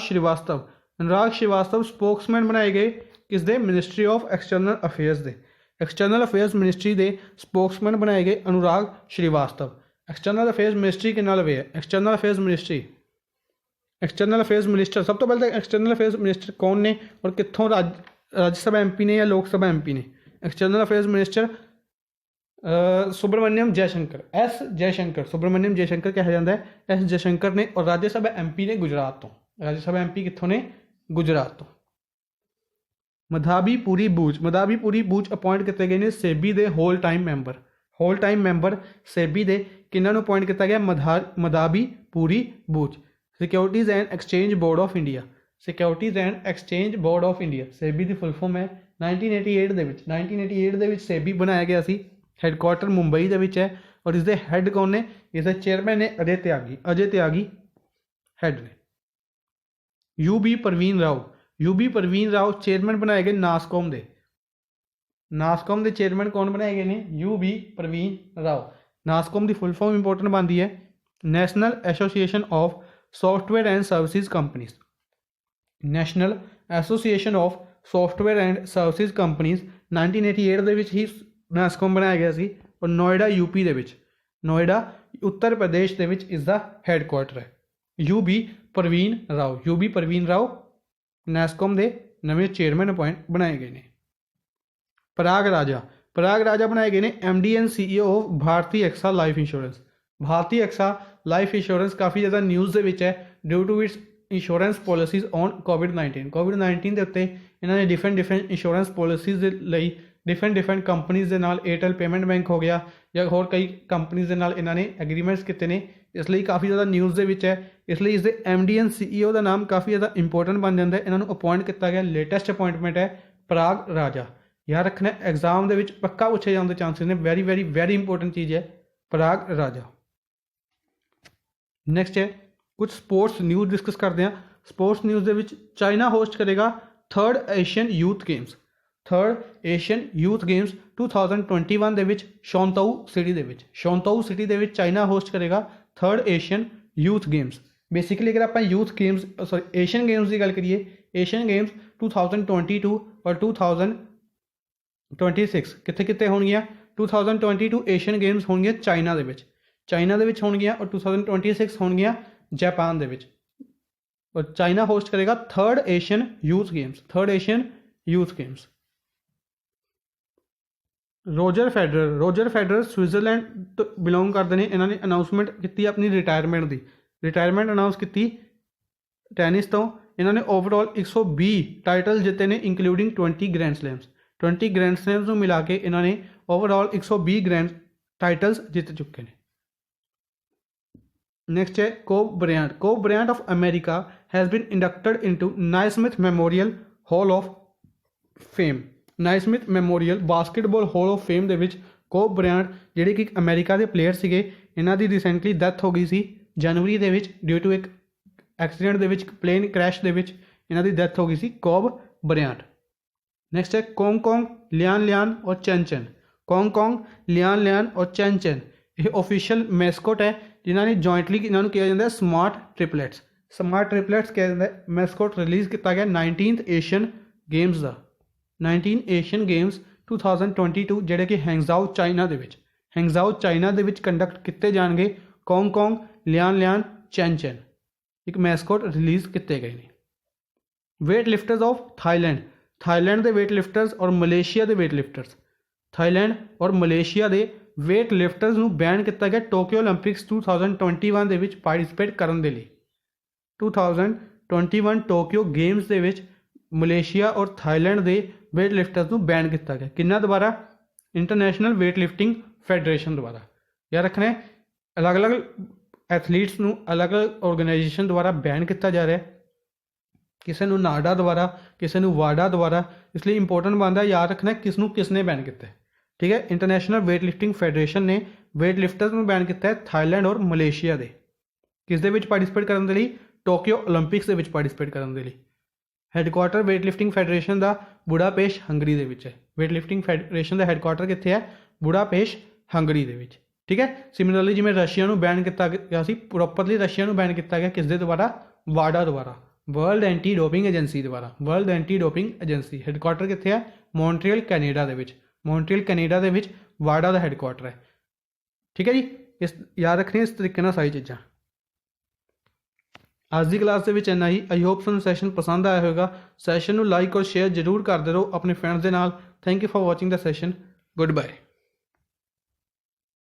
ਸ਼੍ਰੀਵਾਸਤਵ ਸਪੋਕਸਮੈਨ ਬਣਾਏ ਗਏ ਕਿਸ ਦੇ? Ministry of external affairs ministry ਦੇ ਸਪੋਕਸਮੈਨ ਬਣਾਏ ਗਏ Anurag Shrivastava. External affairs ministry ਕਿੰਨਾ ਲਵੇ ਹੈ? ਐਕਸਟਰਨਲ ਅਫੇਅਰਸ ਮਿਨਿਸਟਰ ਸਭ ਤੋਂ ਪਹਿਲਾਂ ਐਕਸਟਰਨਲ ਅਫੇਅਰਸ ਮਿਨਿਸਟਰ ਕੌਣ ਨੇ ਔਰ ਕਿੱਥੋਂ? ਰਾਜ ਸਭਾ MP ਨੇ ਜਾਂ ਲੋਕ ਸਭਾ MP ਨੇ? External affairs minister Subramaniam Jaishankar ਕਿਹਾ ਜਾਂਦਾ ਹੈ। S ਜੈਸ਼ੰਕਰ ਨੇ, ਔਰ ਰਾਜ ਸਭਾ MP ਨੇ ਗੁਜਰਾਤ ਤੋਂ। ਰਾਜ ਸਭਾ MP ਕਿੱਥੋਂ ਨੇ? ਗੁਜਰਾਤ ਤੋਂ। ਮਧਾਬੀਪੁਰੀ ਬੂਚ ਅਪੁਆਇੰਟ ਕੀਤੇ ਗਏ ਨੇ ਸੇਬੀ ਦੇ ਹੋਲ ਟਾਈਮ ਮੈਂਬਰ ਸੇਬੀ ਦੇ किन्हां नूं अपॉइंट किया गया? Madhabi Puri Buch. Securities and exchange board of India, securities and exchange board of India SEBI की फुल फॉर्म है। 1988 ਦੇ ਵਿੱਚ सेबी बनाया गया सी। हैडकुआटर मुंबई ਦੇ ਵਿੱਚ है और इसके हैड कौन ने? इसके चेयरमैन ने अजय त्यागी हैड ने। यूबी परवीन राव चेयरमैन बनाए गए नासकॉम के चेयरमैन कौन बनाए गए हैं? यूबी परवीन राव। नासकॉम की फुल फॉर्म इंपोर्टेंट बनती है national association of software and services companies. National association of software and services companies 1988 ਦੇ ਵਿੱਚ ਹੀ नासकॉम बनाया गया सी। और नोएडा यूपी ਦੇ ਵਿੱਚ, नोएडा उत्तर प्रदेश ਦੇ ਵਿੱਚ इसका हैडकुआटर है। यूबी परवीन राव नैसकॉम के नवे चेयरमैन अपॉइंट बनाए गए हैं। पराग राजा बनाए गए हैं MD and CEO of Bharatiya AXA life insurance. Bharatiya AXA life insurance काफ़ी ज़्यादा न्यूज़ है due to its insurance policies on कोविड-19 के उत्ते इन्होंने डिफरेंट इंश्योरेंस पॉलिसीज़ के लिए डिफरेंट कंपनीज़ के नाल एयरटेल पेमेंट बैंक हो गया या होर कई कंपनीज़ के नाल इन्होंने एग्रीमेंट्स किए हैं, इसलिए काफ़ी ज़्यादा न्यूज़ है। इसलिए इसके MD एंड CEO का नाम काफ़ी ज़्यादा इंपोर्टेंट बन जाता है। इन्होंने अपॉइंट किया गया, लेटेस्ट अपॉइंटमेंट है पराग राजा। याद रखना एग्जाम के पक्का पूछे जाने के चांसेस ने, वेरी वेरी वेरी इंपोर्टेंट चीज़ है पराग राजा। नैक्सट है कुछ स्पोर्ट्स न्यूज़ डिस्कस करते हैं। स्पोर्ट्स न्यूज़ के चाइना होस्ट करेगा थर्ड एशियन यूथ गेम्स 2021 के शॉन्ताऊ सिटी के चाइना होस्ट करेगा third Asian youth games. Basically अगर आप यूथ गेम्स एशियन गेम्स की गल करिए, एशियन गेम्स 2022 और 2026 कितने होणगियां? 2022 एशियन गेम्स होणगियां चाइना के होणगियां और 2026 होणगियां जापान के। और चाइना होस्ट करेगा third Asian youth games. Roger Federer Switzerland तो बिलोंग करते हैं। इन्होंने अनाउंसमेंट की अपनी रिटायरमेंट अनाउंस की टैनिस तो। इन्होंने ओवरऑल 120 टाइटल जिते ने इंकलूडिंग 20 ग्रैंड स्लैम्स को मिला के इन्होंने ओवरऑल 120 ग्रैंड टाइटल्स जीत चुके हैं। नेक्स्ट है Kobe Bryant of America has been inducted into Naismith memorial hall of fame. Naismith memorial basketball hall of fame के कोब ब्रायंट जिहड़े कि अमेरिका के प्लेयर से इन्हों की रिसेंटली डेथ हो गई सी जनवरी के ड्यू टू एक एक्सीडेंट के प्लेन क्रैश के इन्हों की डेथ हो गई सी कोब ब्रायंट। नेक्स्ट है कोंग लियान और चैन ये ऑफिशियल मैस्कोट है जिन्होंने जॉइंटली इन्होंने किया जाता है स्मार्ट ट्रिपलेट्स किया जाता है। मैस्कोट रिलीज़ किया गया 19 एशियन गेम्स 2022 जोड़े कि हैंगजाओ चाइना के कंडक्ट किए जाएंगे। कोंग लियान चैन एक मैस्कोट रिलीज़ किए गए हैं। वेट लिफ्टर्स ऑफ थाईलैंड के वेट लिफ्टर्स और मलेशिया के वेट लिफ्टर्स वेट लिफ्टर्स को बैन किया गया टोक्यो ओलंपिक्स 2021 के पार्टिसिपेट करने के लिए। 2021 टोक्यो गेम्स के मलेशिया और थाईलैंड के वेट लिफ्टर्स को बैन किया गया किन्ना द्वारा? इंटरनेशनल वेट लिफ्टिंग फैडरेशन द्वारा। याद रखना है अलग अलग एथलीट्स को अलग अलग ऑर्गेनाइजेशन द्वारा बैन किया जा रहा है, किसी को नाडा द्वारा, किसी को वाडा द्वारा। इसलिए इंपोर्टेंट बनता है याद रखना किसने बैन किया। ठीक है, इंटरनेशनल वेट लिफ्टिंग फैडरेशन ने वेट लिफ्टर्स को बैन किया है थाईलैंड और मलेशिया के किस पार्टिसिपेट करने के लिए? टोक्यो ओलंपिक्स के पार्टिसिपेट करने के लिए। हैडकुआटर वेट लिफ्टिंग फैडरेशन का बुडापेस्ट हंगरी के है। वेट लिफ्टिंग फैडरेशन का हैडकुआटर कितने है? बुडापेस्ट हंगरी के। ठीक है, सिमिलरली जिमें रशिया को बैन किया गया प्रॉपरली रशिया को बैन किया गया किस द्वारा? वाडा द्वारा, वर्ल्ड एंटी डोपिंग एजेंसी द्वारा। हैडकुआटर कितने है? मॉन्ट्रियल कैनेडा के वाडा का हैडकुआटर है। ठीक है जी, इस याद रखनी इस तरीके सारी चीज़ा। आज की क्लास के इन्ना ही। आई होप तुहानूं सैशन पसंद आया होगा। सैशन को लाइक और शेयर जरूर करते रहो अपने फ्रेंड्स के नाल। Thank you for watching the session. Good bye.